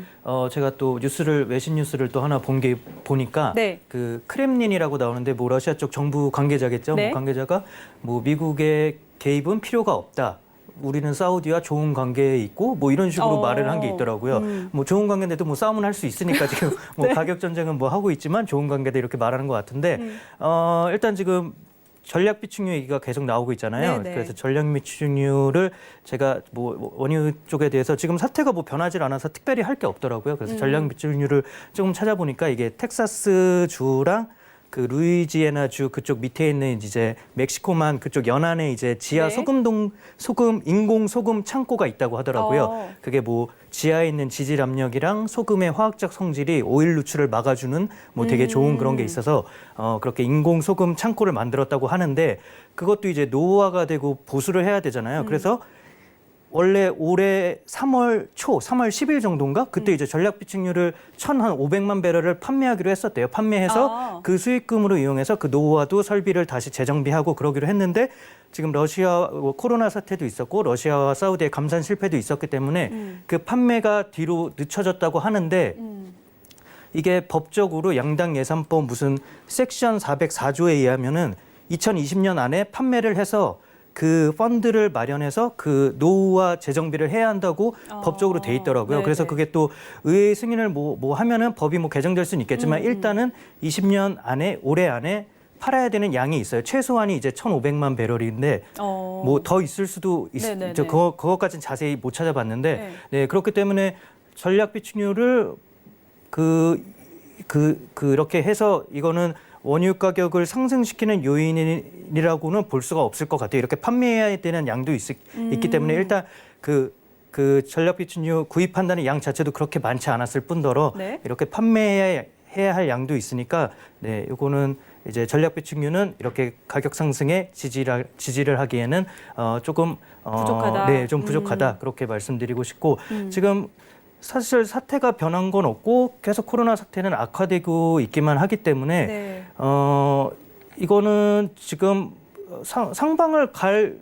제가 또 외신 뉴스를 또 하나 본 게 보니까 그 크렘린이라고 나오는데 뭐 러시아 쪽 정부 관계자겠죠. 네. 뭐 관계자가 뭐 미국의 개입은 필요가 없다. 우리는 사우디와 좋은 관계에 있고 뭐 이런 식으로 말을 한 게 있더라고요. 뭐 좋은 관계인데도 뭐 싸움은 할 수 있으니까 지금 뭐 가격 전쟁은 뭐 하고 있지만 좋은 관계다 이렇게 말하는 것 같은데 일단 지금 전략 비축률 얘기가 계속 나오고 있잖아요. 네네. 그래서 전략 비축률을 제가 뭐 원유 쪽에 대해서 지금 사태가 뭐 변하지 않아서 특별히 할 게 없더라고요. 그래서 전략 비축률을 조금 찾아보니까 이게 텍사스 주랑 그 루이지애나주 그쪽 밑에 있는 이제 멕시코만 그쪽 연안에 이제 지하 네. 인공 소금 창고가 있다고 하더라고요. 어. 그게 뭐 지하에 있는 지질 압력이랑 소금의 화학적 성질이 오일 누출을 막아주는 뭐 되게 좋은 그런 게 있어서 그렇게 인공 소금 창고를 만들었다고 하는데 그것도 이제 노후화가 되고 보수를 해야 되잖아요. 그래서 원래 올해 3월 10일 정도인가? 그때 이제 전략 비축유를 1,500만 배럴을 판매하기로 했었대요. 판매해서 그 수익금으로 이용해서 그 노후화도 설비를 다시 재정비하고 그러기로 했는데 지금 러시아 코로나 사태도 있었고 러시아와 사우디의 감산 실패도 있었기 때문에 그 판매가 뒤로 늦춰졌다고 하는데 이게 법적으로 양당 예산법 무슨 섹션 404조에 의하면은 2020년 안에 판매를 해서 그 펀드를 마련해서 그 노후화 재정비를 해야 한다고 법적으로 돼 있더라고요. 네네. 그래서 그게 또 의회 승인을 뭐 하면은 법이 뭐 개정될 수는 있겠지만 일단은 20년 안에 올해 안에 팔아야 되는 양이 있어요. 최소한이 이제 1,500만 배럴인데 뭐 더 있을 수도 네네네. 그것까지는 자세히 못 찾아봤는데 네, 그렇기 때문에 전략 비축유를 그렇게 해서 이거는 원유 가격을 상승시키는 요인이라고는 볼 수가 없을 것 같아요. 이렇게 판매해야 되는 양도 있기 때문에 일단 그 전략 비축유 구입한다는 양 자체도 그렇게 많지 않았을 뿐더러 네. 이렇게 판매해야 할 양도 있으니까 네, 이거는 이제 전략 비축유는 이렇게 가격 상승에 지지를 하기에는 조금 부족하다. 네, 좀 부족하다 그렇게 말씀드리고 싶고 지금 사실 사태가 변한 건 없고 계속 코로나 사태는 악화되고 있기만 하기 때문에 네. 이거는 지금 상방을 갈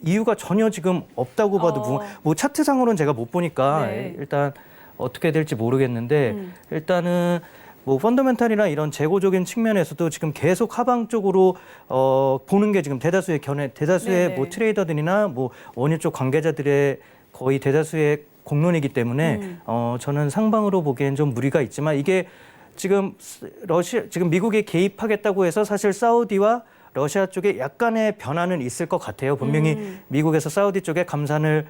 이유가 전혀 지금 없다고 봐도 뭐 차트상으로는 제가 못 보니까 네. 일단 어떻게 될지 모르겠는데 일단은 뭐 펀더멘탈이나 이런 재고적인 측면에서도 지금 계속 하방 쪽으로 보는 게 지금 대다수의 네네. 뭐 트레이더들이나 뭐 원유 쪽 관계자들의 거의 대다수의 공론이기 때문에 저는 상방으로 보기엔 좀 무리가 있지만 이게 지금 미국이 개입하겠다고 해서 사실 사우디와 러시아 쪽에 약간의 변화는 있을 것 같아요. 분명히 미국에서 사우디 쪽에 감산을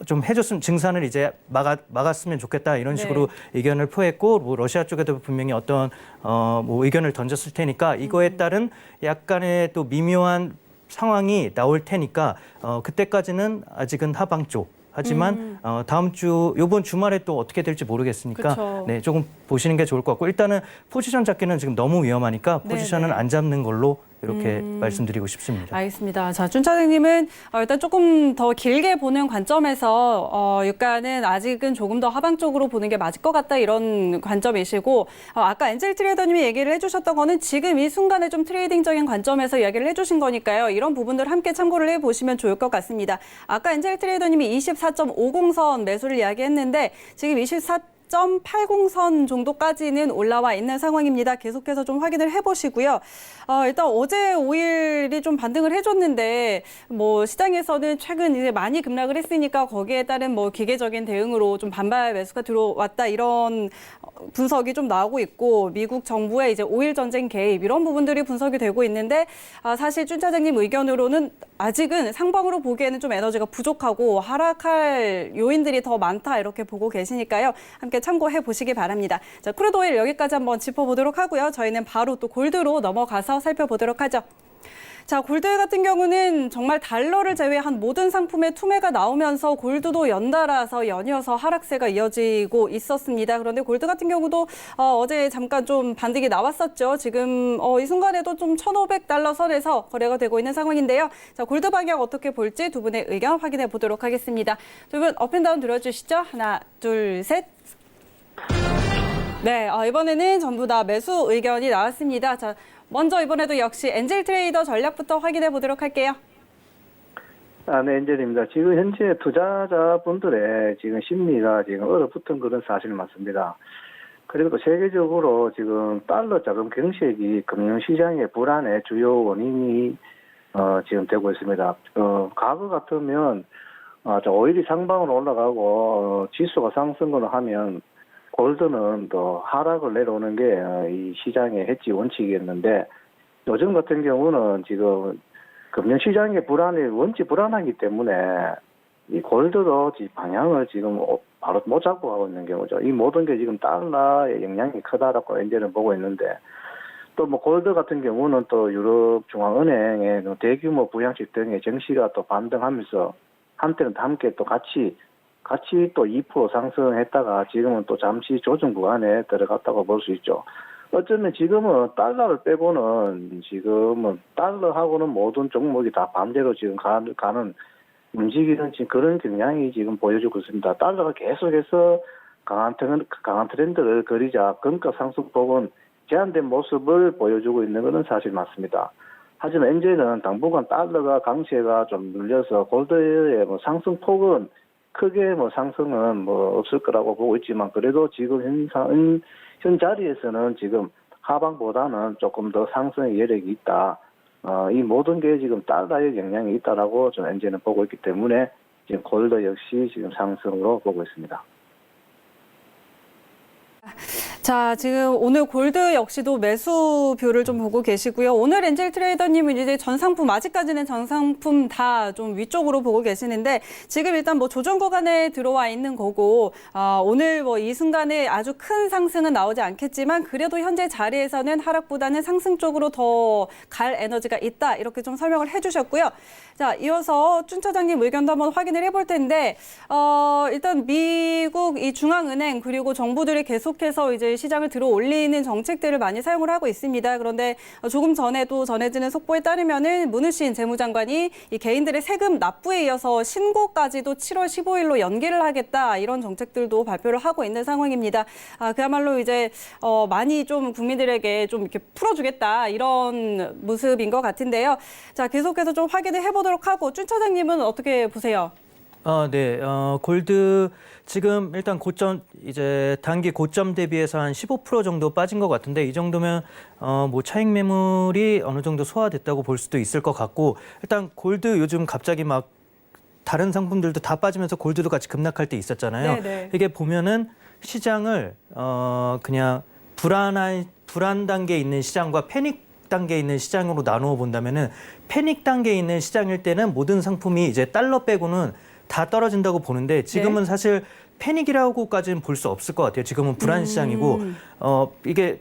좀 해줬으면 증산을 이제 막았으면 좋겠다 이런 식으로 의견을 표했고 뭐 러시아 쪽에도 분명히 어떤 뭐 의견을 던졌을 테니까 이거에 따른 약간의 또 미묘한 상황이 나올 테니까 그때까지는 아직은 하방 쪽. 하지만 요번 주말에 또 어떻게 될지 모르겠으니까 그쵸. 네, 조금 보시는 게 좋을 것 같고 일단은 포지션 잡기는 지금 너무 위험하니까 포지션은 안 잡는 걸로 이렇게 말씀드리고 싶습니다. 알겠습니다. 자, 준 차장님은 일단 조금 더 길게 보는 관점에서 유가는 아직은 조금 더 하방 쪽으로 보는 게 맞을 것 같다 이런 관점이시고 아까 엔젤 트레이더님이 얘기를 해주셨던 거는 지금 이 순간에 좀 트레이딩적인 관점에서 이야기를 해주신 거니까요. 이런 부분들 함께 참고를 해보시면 좋을 것 같습니다. 아까 엔젤 트레이더님이 24.50선 매수를 이야기했는데 지금 24.80선 정도까지는 올라와 있는 상황입니다. 계속해서 좀 확인을 해보시고요. 일단 어제 5일이 좀 반등을 해줬는데 뭐 시장에서는 최근 이제 많이 급락을 했으니까 거기에 따른 뭐 기계적인 대응으로 좀 반발 매수가 들어왔다 이런 분석이 좀 나오고 있고 미국 정부의 이제 5일 전쟁 개입 이런 부분들이 분석이 되고 있는데 사실 준 차장님 의견으로는 아직은 상방으로 보기에는 좀 에너지가 부족하고 하락할 요인들이 더 많다 이렇게 보고 계시니까요. 함께 참고해 보시기 바랍니다. 자, 크루드 오일 여기까지 한번 짚어보도록 하고요. 저희는 바로 또 골드로 넘어가서 살펴보도록 하죠. 자, 골드 같은 경우는 정말 달러를 제외한 모든 상품의 투매가 나오면서 골드도 연달아서 연이어서 하락세가 이어지고 있었습니다. 그런데 골드 같은 경우도 어제 잠깐 좀 반등이 나왔었죠. 지금 이 순간에도 좀 1,500달러 선에서 거래가 되고 있는 상황인데요. 자, 골드 방향 어떻게 볼지 두 분의 의견 확인해 보도록 하겠습니다. 두 분 업앤다운 들어주시죠. 하나, 둘, 셋. 네, 이번에는 전부 다 매수 의견이 나왔습니다. 자, 먼저 이번에도 역시 엔젤 트레이더 전략부터 확인해 보도록 할게요. 네, 엔젤입니다. 지금 현재 투자자분들의 지금 심리가 지금 얼어붙은 그런 사실 맞습니다. 그리고 또 세계적으로 지금 달러 자금 경색이 금융시장의 불안의 주요 원인이 지금 되고 있습니다. 과거 같으면 오일이 상방으로 올라가고 지수가 상승을 하면 골드는 더 하락을 내려오는 게 이 시장의 해지 원칙이었는데 요즘 같은 경우는 지금 금융시장의 불안이 원체 불안하기 때문에 이 골드도 방향을 지금 바로 못 잡고 가고 있는 경우죠. 이 모든 게 지금 달러의 영향이 크다라고 엔젤은 보고 있는데 또 뭐 골드 같은 경우는 또 유럽 중앙은행의 대규모 부양식 등의 증시가 또 반등하면서 한때는 함께 또 같이 또 2% 상승했다가 지금은 또 잠시 조정 구간에 들어갔다고 볼 수 있죠. 어쩌면 지금은 달러를 빼고는 지금은 달러하고는 모든 종목이 다 반대로 지금 가는 움직이는 지금 그런 경향이 지금 보여주고 있습니다. 달러가 계속해서 강한 트렌드를 그리자 금가 상승폭은 제한된 모습을 보여주고 있는 것은 사실 맞습니다. 하지만 현재는 당분간 달러가 강세가 좀 눌려서 골드의 뭐 상승폭은 크게 뭐 상승은 뭐 없을 거라고 보고 있지만 그래도 지금 현 자리에서는 지금 하방보다는 조금 더 상승의 여력이 있다. 이 모든 게 지금 달러의 영향이 있다라고 좀 현재는 보고 있기 때문에 지금 골드 역시 지금 상승으로 보고 있습니다. 자, 지금 오늘 골드 역시도 매수표를 좀 보고 계시고요. 오늘 엔젤 트레이더님은 이제 전 상품, 아직까지는 전 상품 다 좀 위쪽으로 보고 계시는데 지금 일단 뭐 조정 구간에 들어와 있는 거고, 오늘 뭐 이 순간에 아주 큰 상승은 나오지 않겠지만 그래도 현재 자리에서는 하락보다는 상승 쪽으로 더 갈 에너지가 있다. 이렇게 좀 설명을 해주셨고요. 자, 이어서 준 차장님 의견도 한번 확인을 해볼 텐데, 일단 미국 이 중앙은행 그리고 정부들이 계속해서 이제 시장을 들어 올리는 정책들을 많이 사용을 하고 있습니다. 그런데 조금 전에도 전해지는 속보에 따르면은 문우신 재무장관이 이 개인들의 세금 납부에 이어서 신고까지도 7월 15일로 연기를 하겠다 이런 정책들도 발표를 하고 있는 상황입니다. 그야말로 이제 많이 좀 국민들에게 좀 이렇게 풀어주겠다 이런 모습인 것 같은데요. 자, 계속해서 좀 확인을 해보도록 하고 준 차장님은 어떻게 보세요? 네. 골드 지금 일단 고점 이제 단기 고점 대비해서 한 15% 정도 빠진 것 같은데 이 정도면 뭐 차익 매물이 어느 정도 소화됐다고 볼 수도 있을 것 같고 일단 골드 요즘 갑자기 막 다른 상품들도 다 빠지면서 골드도 같이 급락할 때 있었잖아요. 네네. 이게 보면은 시장을 그냥 불안 단계에 있는 시장과 패닉 단계에 있는 시장으로 나누어 본다면은 패닉 단계에 있는 시장일 때는 모든 상품이 이제 달러 빼고는 다 떨어진다고 보는데 지금은 사실 패닉이라고까지는 볼 수 없을 것 같아요. 지금은 불안 시장이고 이게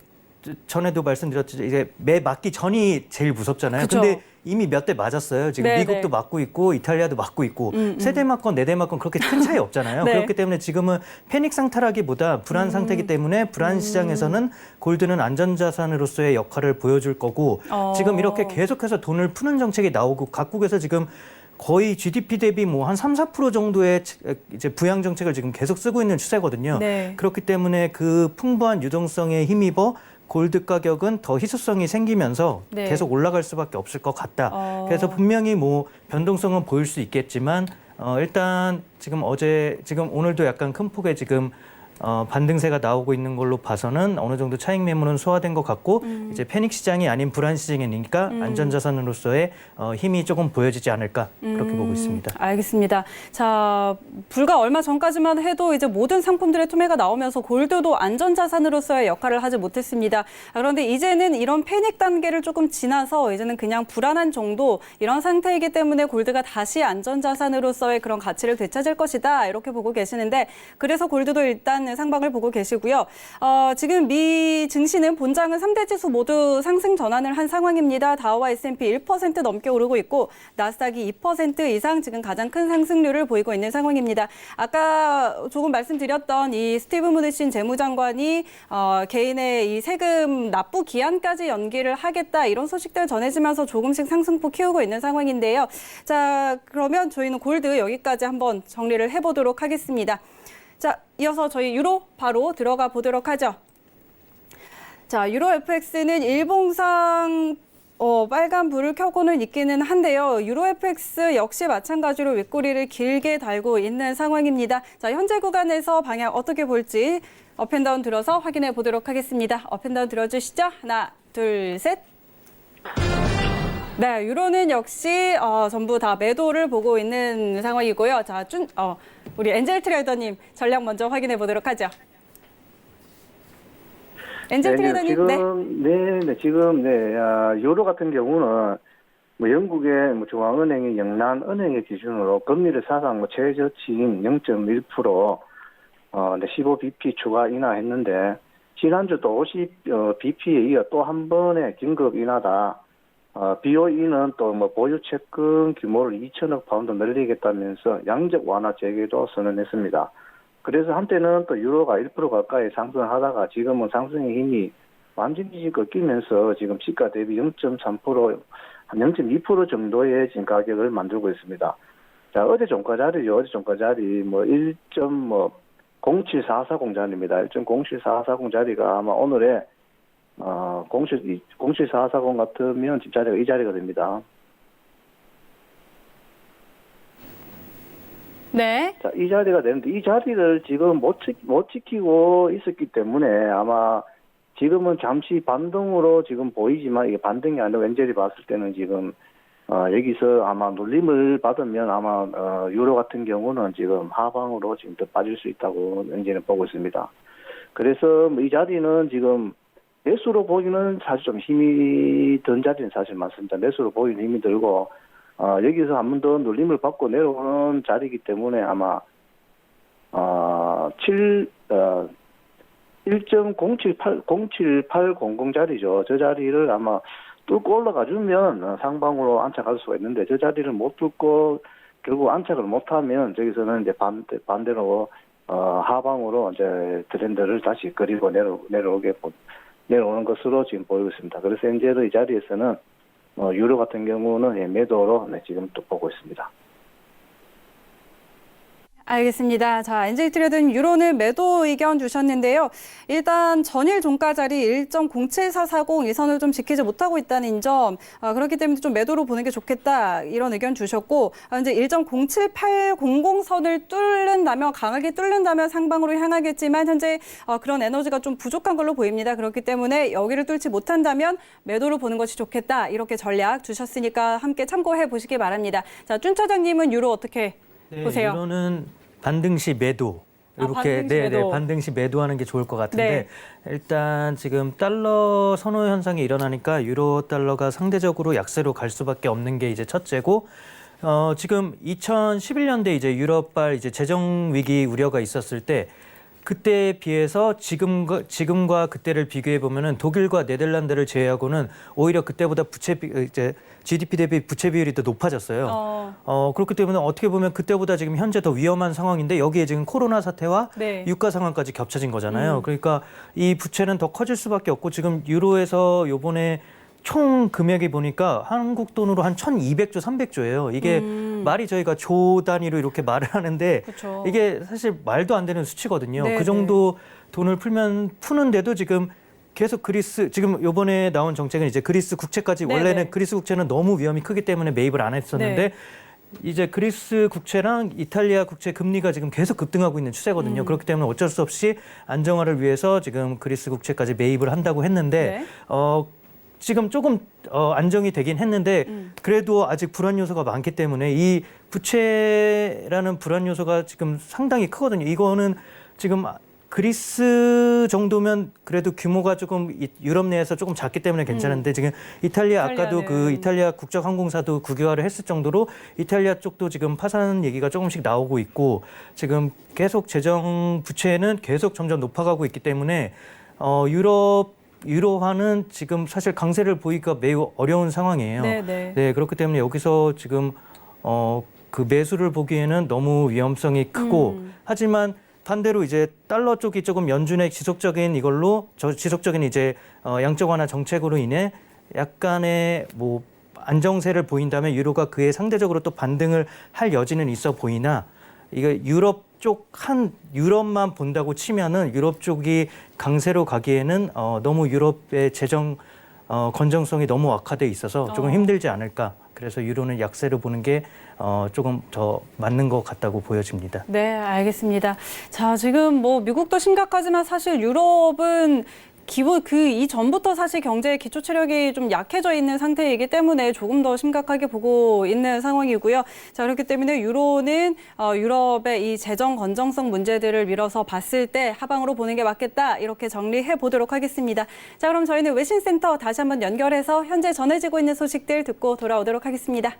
전에도 말씀드렸죠. 이제 매 맞기 전이 제일 무섭잖아요. 그쵸. 근데 이미 몇 대 맞았어요. 지금 네네. 미국도 맞고 있고 이탈리아도 맞고 있고 세 대 맞건 네 대 맞건 그렇게 큰 차이 없잖아요. 네. 그렇기 때문에 지금은 패닉 상태라기보다 불안 상태이기 때문에 불안 시장에서는 골드는 안전자산으로서의 역할을 보여줄 거고 지금 이렇게 계속해서 돈을 푸는 정책이 나오고 각국에서 지금 거의 GDP 대비 뭐 한 3, 4% 정도의 이제 부양 정책을 지금 계속 쓰고 있는 추세거든요. 네. 그렇기 때문에 그 풍부한 유동성에 힘입어 골드 가격은 더 희소성이 생기면서 네. 계속 올라갈 수밖에 없을 것 같다. 그래서 분명히 뭐 변동성은 보일 수 있겠지만 일단 지금 오늘도 약간 큰 폭의 지금 반등세가 나오고 있는 걸로 봐서는 어느 정도 차익 매물은 소화된 것 같고 이제 패닉 시장이 아닌 불안 시장이니까 안전자산으로서의 힘이 조금 보여지지 않을까 그렇게 보고 있습니다. 알겠습니다. 자, 불과 얼마 전까지만 해도 이제 모든 상품들의 투매가 나오면서 골드도 안전자산으로서의 역할을 하지 못했습니다. 그런데 이제는 이런 패닉 단계를 조금 지나서 이제는 그냥 불안한 정도 이런 상태이기 때문에 골드가 다시 안전자산으로서의 그런 가치를 되찾을 것이다 이렇게 보고 계시는데 그래서 골드도 일단 상방을 보고 계시고요. 지금 미 증시는 본장은 3대 지수 모두 상승 전환을 한 상황입니다. 다우와 S&P 1% 넘게 오르고 있고 나스닥이 2% 이상 지금 가장 큰 상승률을 보이고 있는 상황입니다. 아까 조금 말씀드렸던 이 스티브 무누신 재무장관이 개인의 이 세금 납부 기한까지 연기를 하겠다 이런 소식들 전해지면서 조금씩 상승폭 키우고 있는 상황인데요. 자, 그러면 저희는 골드 여기까지 한번 정리를 해보도록 하겠습니다. 자, 이어서 저희 유로 바로 들어가 보도록 하죠. 자, 유로 FX는 일봉상 빨간 불을 켜고는 있기는 한데요. 유로 FX 역시 마찬가지로 윗꼬리를 길게 달고 있는 상황입니다. 자, 현재 구간에서 방향 어떻게 볼지 업앤다운 들어서 확인해 보도록 하겠습니다. 업앤다운 들어주시죠. 하나, 둘, 셋. 네, 유로는 역시 전부 다 매도를 보고 있는 상황이고요. 자, 우리 엔젤 트레이더님 전략 먼저 확인해 보도록 하죠. 엔젤 트레이더님, 지금 유로 같은 경우는 뭐 영국의 뭐 중앙은행이 영란은행의 기준으로 금리를 사상 뭐 최저치인 0.1% 15bp 추가 인하했는데 지난주 또 50 BP에 이어 또 한 번의 긴급 인하다. BOE는 또 뭐 보유 채권 규모를 2천억 파운드 늘리겠다면서 양적 완화 재개도 선언했습니다. 그래서 한때는 또 유로가 1% 가까이 상승하다가 지금은 상승의 힘이 완전히 꺾이면서 지금 시가 대비 0.3%, 한 0.2% 정도의 지금 가격을 만들고 있습니다. 자, 어제 종가 자리죠. 어제 종가 자리 뭐 1.07440 자리입니다. 1.07440 자리가 아마 오늘의 07440 같으면 집 자리가 이 자리가 됩니다. 네. 자, 이 자리가 되는데 이 자리를 지금 못 지키고 있었기 때문에 아마 지금은 잠시 반등으로 지금 보이지만 이게 반등이 아니라 왼절이 봤을 때는 지금 여기서 아마 눌림을 받으면 아마 유로 같은 경우는 지금 하방으로 지금 더 빠질 수 있다고 현재는 보고 있습니다. 그래서 이 자리는 지금 매수로 보기는 사실 좀 힘이 든 자리는 사실 맞습니다. 매수로 보기는 힘이 들고 여기서 한 번 더 눌림을 받고 내려오는 자리이기 때문에 아마 1.07800 자리죠. 저 자리를 아마 뚫고 올라가 주면 상방으로 안착할 수가 있는데 저 자리를 못 뚫고 결국 안착을 못하면 저기서는 이제 반대로 하방으로 이제 트렌드를 다시 그리고 내려오는 것으로 지금 보이고 있습니다. 그래서 현재도 이 자리에서는 유로 같은 경우는 매도로 지금 또 보고 있습니다. 알겠습니다. 자, NJ트레이드는 유로는 매도 의견 주셨는데요. 일단 전일 종가 자리 1.07440 이 선을 좀 지키지 못하고 있다는 점, 그렇기 때문에 좀 매도로 보는 게 좋겠다 이런 의견 주셨고, 이제 1.07800 선을 강하게 뚫는다면 상방으로 향하겠지만 현재 그런 에너지가 좀 부족한 걸로 보입니다. 그렇기 때문에 여기를 뚫지 못한다면 매도로 보는 것이 좋겠다 이렇게 전략 주셨으니까 함께 참고해 보시기 바랍니다. 자, 준 차장님은 유로 어떻게 보세요? 유로는 반등 시 매도. 이렇게 반등 시 매도하는 게 좋을 것 같은데 일단 지금 달러 선호 현상이 일어나니까 유로 달러가 상대적으로 약세로 갈 수밖에 없는 게 이제 첫째고 지금 2011년대 이제 유럽발 이제 재정 위기 우려가 있었을 때 그때에 비해서 지금과 그때를 비교해 보면은 독일과 네덜란드를 제외하고는 오히려 그때보다 이제 GDP 대비 부채 비율이 더 높아졌어요. 그렇기 때문에 어떻게 보면 그때보다 지금 현재 더 위험한 상황인데 여기에 지금 코로나 사태와 유가 상황까지 겹쳐진 거잖아요. 그러니까 이 부채는 더 커질 수밖에 없고 지금 유로에서 요번에 총 금액이 보니까 한국 돈으로 한 1,200조, 300조예요. 이게 말이 저희가 조 단위로 이렇게 말을 하는데 그쵸. 이게 사실 말도 안 되는 수치거든요. 그 정도 돈을 푸는데도 지금 계속 지금 요번에 나온 정책은 이제 그리스 국채까지 원래는 그리스 국채는 너무 위험이 크기 때문에 매입을 안 했었는데 이제 그리스 국채랑 이탈리아 국채 금리가 지금 계속 급등하고 있는 추세거든요. 그렇기 때문에 어쩔 수 없이 안정화를 위해서 지금 그리스 국채까지 매입을 한다고 했는데 지금 조금 안정이 되긴 했는데 그래도 아직 불안 요소가 많기 때문에 이 부채라는 불안 요소가 지금 상당히 크거든요. 이거는 지금 그리스 정도면 그래도 규모가 조금 유럽 내에서 조금 작기 때문에 괜찮은데 지금 아까도 그 이탈리아 국적항공사도 국유화를 했을 정도로 이탈리아 쪽도 지금 파산 얘기가 조금씩 나오고 있고 지금 계속 재정 부채는 계속 점점 높아가고 있기 때문에 유로화는 지금 사실 강세를 보이기가 매우 어려운 상황이에요. 네, 그렇기 때문에 여기서 지금 그 매수를 보기에는 너무 위험성이 크고 하지만 반대로 이제 달러 쪽이 조금 연준의 지속적인 이제 양적 완화 정책으로 인해 약간의 뭐 안정세를 보인다면 유로가 그에 상대적으로 또 반등을 할 여지는 있어 보이나 이거 유럽만 본다고 치면은 유럽 쪽이 강세로 가기에는 너무 유럽의 재정 건정성이 너무 악화돼 있어서 조금 힘들지 않을까. 그래서 유로는 약세로 보는 게 조금 더 맞는 것 같다고 보여집니다. 네, 알겠습니다. 자, 지금 뭐 미국도 심각하지만 사실 유럽은 이전부터 사실 경제의 기초 체력이 좀 약해져 있는 상태이기 때문에 조금 더 심각하게 보고 있는 상황이고요. 자, 그렇기 때문에 유로는 유럽의 이 재정 건정성 문제들을 밀어서 봤을 때 하방으로 보는 게 맞겠다. 이렇게 정리해 보도록 하겠습니다. 자, 그럼 저희는 외신센터 다시 한번 연결해서 현재 전해지고 있는 소식들 듣고 돌아오도록 하겠습니다.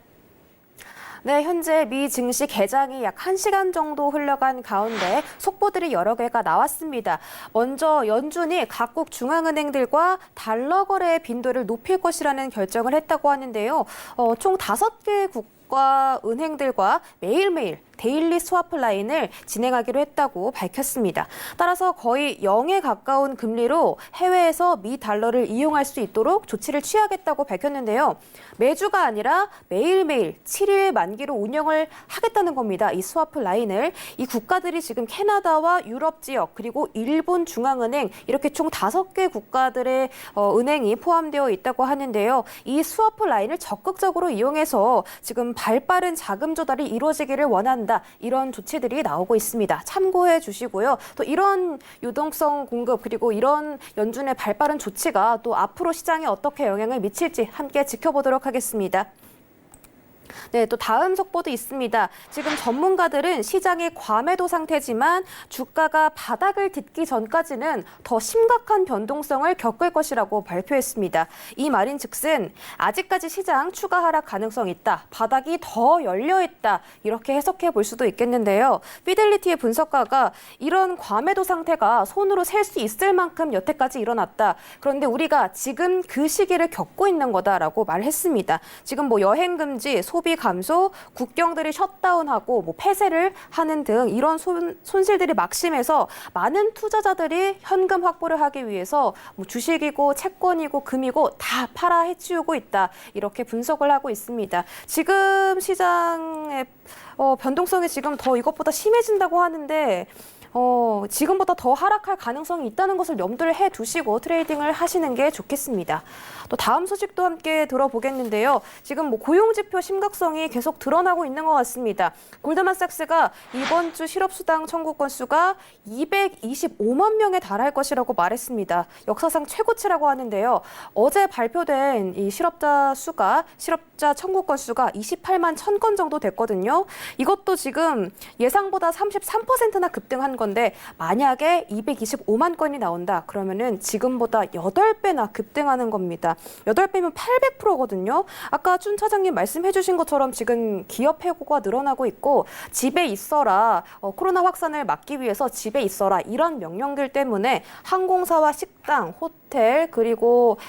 네, 현재 미 증시 개장이 약 1시간 정도 흘러간 가운데 속보들이 여러 개가 나왔습니다. 먼저 연준이 각국 중앙은행들과 달러 거래 빈도를 높일 것이라는 결정을 했다고 하는데요. 총 5개 국가 은행들과 매일매일 데일리 스와프 라인을 진행하기로 했다고 밝혔습니다. 따라서 거의 0에 가까운 금리로 해외에서 미 달러를 이용할 수 있도록 조치를 취하겠다고 밝혔는데요. 매주가 아니라 매일매일 7일 만기로 운영을 하겠다는 겁니다. 이 스와프 라인을. 이 국가들이 지금 캐나다와 유럽 지역 그리고 일본 중앙은행 이렇게 총 5개 국가들의 은행이 포함되어 있다고 하는데요. 이 스와프 라인을 적극적으로 이용해서 지금 발빠른 자금 조달이 이루어지기를 원한다. 이런 조치들이 나오고 있습니다. 참고해 주시고요. 또 이런 유동성 공급 그리고 이런 연준의 발빠른 조치가 또 앞으로 시장에 어떻게 영향을 미칠지 함께 지켜보도록 하겠습니다. 네, 또 다음 속보도 있습니다. 지금 전문가들은 시장의 과매도 상태지만 주가가 바닥을 딛기 전까지는 더 심각한 변동성을 겪을 것이라고 발표했습니다. 이 말인즉슨 아직까지 시장 추가 하락 가능성 있다. 바닥이 더 열려 있다. 이렇게 해석해 볼 수도 있겠는데요. 피델리티의 분석가가 이런 과매도 상태가 손으로 셀 수 있을 만큼 여태까지 일어났다. 그런데 우리가 지금 그 시기를 겪고 있는 거다라고 말했습니다. 지금 여행 금지, 소비 감소, 국경들이 셧다운하고 폐쇄를 하는 등 이런 손실들이 막심해서 많은 투자자들이 현금 확보를 하기 위해서 주식이고 채권이고 금이고 다 팔아 해치우고 있다. 이렇게 분석을 하고 있습니다. 지금 시장의 변동성이 지금 더 이것보다 심해진다고 하는데 지금보다 더 하락할 가능성이 있다는 것을 염두를 해두시고 트레이딩을 하시는 게 좋겠습니다. 또 다음 소식도 함께 들어보겠는데요. 지금 고용지표 심각성이 계속 드러나고 있는 것 같습니다. 골드만삭스가 이번 주 실업수당 청구 건수가 225만 명에 달할 것이라고 말했습니다. 역사상 최고치라고 하는데요. 어제 발표된 이 실업자 청구 건수가 28만 1,000건 정도 됐거든요. 이것도 지금 예상보다 33%나 급등한 건데 만약에 225만 건이 나온다. 그러면은 지금보다 8배나 급등하는 겁니다. 8배면 800%거든요. 아까 춘 차장님 말씀해 주신 것처럼 지금 기업 해고가 늘어나고 있고 집에 있어라. 코로나 확산을 막기 위해서 집에 있어라. 이런 명령들 때문에 항공사와 식당, 호텔 그리고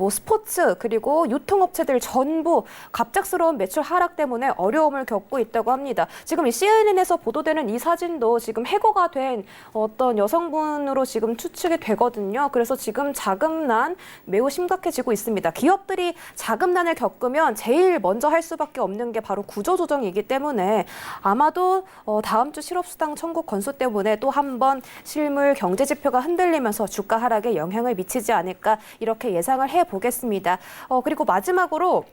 스포츠 그리고 유통업체들 전부 갑작스러운 매출 하락 때문에 어려움을 겪고 있다고 합니다. 지금 이 CNN에서 보도되는 이 사진도 지금 해고가 된 어떤 여성분으로 지금 추측이 되거든요. 그래서 지금 자금난 매우 심각해지고 있습니다. 기업들이 자금난을 겪으면 제일 먼저 할 수밖에 없는 게 바로 구조조정이기 때문에 아마도 다음 주 실업수당 청구 건수 때문에 또 한 번 실물 경제지표가 흔들리면서 주가 하락에 영향을 미치지 않을까 이렇게 예상을 해보겠습니다. 그리고 마지막으로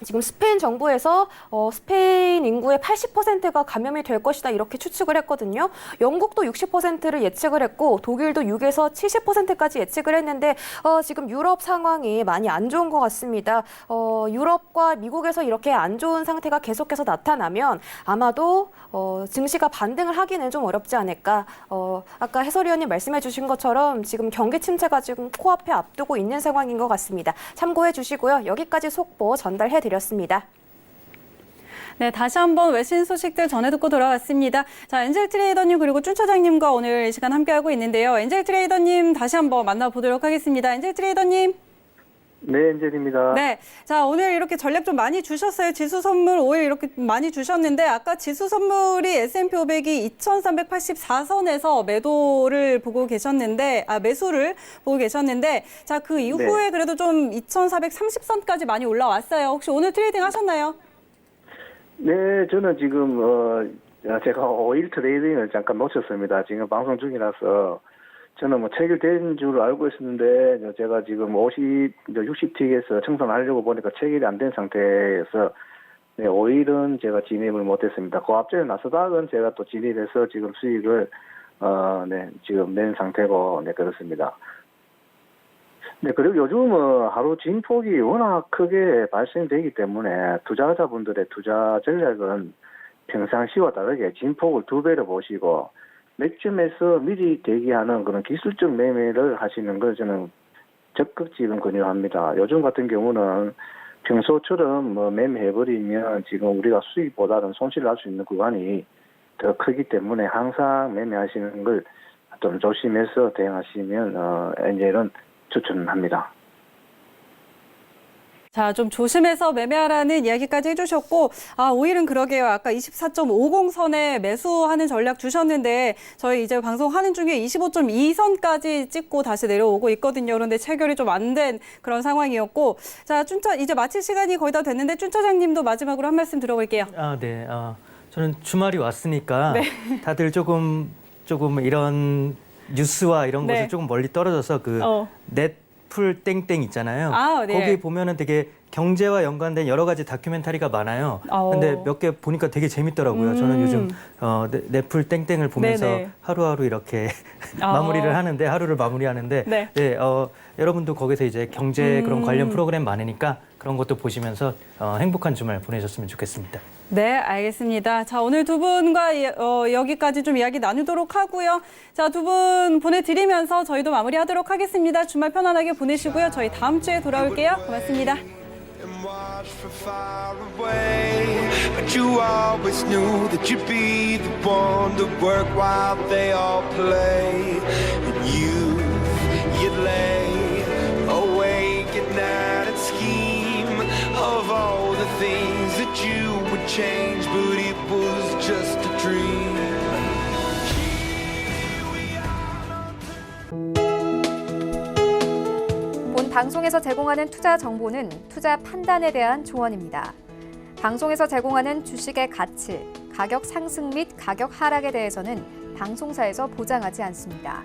지금 스페인 정부에서 스페인 인구의 80%가 감염이 될 것이다 이렇게 추측을 했거든요. 영국도 60%를 예측을 했고 독일도 6에서 70%까지 예측을 했는데 지금 유럽 상황이 많이 안 좋은 것 같습니다. 유럽과 미국에서 이렇게 안 좋은 상태가 계속해서 나타나면 아마도 증시가 반등을 하기는 좀 어렵지 않을까. 아까 해설위원님 말씀해 주신 것처럼 지금 경기 침체가 지금 코앞에 앞두고 있는 상황인 것 같습니다. 참고해 주시고요. 여기까지 속보 전달해 드렸습니다. 네, 다시 한번 외신 소식들 전해 듣고 돌아왔습니다. 자, 엔젤 트레이더님 그리고 춘 차장님과 오늘 이 시간 함께하고 있는데요. 엔젤 트레이더님 다시 한번 만나보도록 하겠습니다. 엔젤 트레이더님. 네, 엔젤입니다. 네. 자, 오늘 이렇게 전략 좀 많이 주셨어요. 지수 선물 5일 이렇게 많이 주셨는데 아까 지수 선물이 S&P 500이 2384선에서 매수를 보고 계셨는데 자, 그 이후에 네. 그래도 좀 2430선까지 많이 올라왔어요. 혹시 오늘 트레이딩 하셨나요? 네, 저는 지금 제가 5일 트레이딩을 잠깐 놓쳤습니다. 지금 방송 중이라서 저는 체결된 줄 알고 있었는데 제가 지금 60틱에서 청산하려고 보니까 체결이 안 된 상태여서 5일은 제가 진입을 못했습니다. 그 앞전에 나스닥은 제가 또 진입해서 지금 수익을 지금 낸 상태고 그렇습니다. 네, 그리고 요즘은 하루 진폭이 워낙 크게 발생되기 때문에 투자자분들의 투자 전략은 평상시와 다르게 진폭을 2배로 보시고 매점에서 미리 대기하는 그런 기술적 매매를 하시는 걸 저는 적극 지금 권유합니다. 요즘 같은 경우는 평소처럼 뭐 매매해버리면 지금 우리가 수익보다는 손실을 할 수 있는 구간이 더 크기 때문에 항상 매매하시는 걸 좀 조심해서 대응하시면 이제는 추천합니다. 자, 좀 조심해서 매매하라는 이야기까지 해주셨고, 오일은 그러게요. 아까 24.50선에 매수하는 전략 주셨는데, 저희 이제 방송하는 중에 25.2선까지 찍고 다시 내려오고 있거든요. 그런데 체결이 좀 안 된 그런 상황이었고, 자, 이제 마칠 시간이 거의 다 됐는데, 준 차장님도 마지막으로 한 말씀 들어볼게요. 네. 저는 주말이 왔으니까 네. 다들 조금 이런 뉴스와 이런 네. 것을 조금 멀리 떨어져서 넷풀 땡땡 있잖아요. 네. 거기 보면은 되게 경제와 연관된 여러 가지 다큐멘터리가 많아요. 근데 몇 개 보니까 되게 재밌더라고요. 저는 요즘 넷풀 땡땡을 보면서 네네. 하루하루 이렇게 하루를 마무리하는데 네. 여러분도 거기서 이제 경제 그런 관련 프로그램 많으니까 그런 것도 보시면서 행복한 주말 보내셨으면 좋겠습니다. 네, 알겠습니다. 자, 오늘 두 분과 여기까지 좀 이야기 나누도록 하고요. 자, 두 분 보내드리면서 저희도 마무리하도록 하겠습니다. 주말 편안하게 보내시고요. 저희 다음 주에 돌아올게요. 고맙습니다. And watch from far away, but you always knew that you'd be the one to work while they all play. And you'd lay awake at night and scheme of all the things that you would change, but it was just a dream. 본 방송에서 제공하는 투자 정보는 투자 판단에 대한 조언입니다. 방송에서 제공하는 주식의 가치, 가격 상승 및 가격 하락에 대해서는 방송사에서 보장하지 않습니다.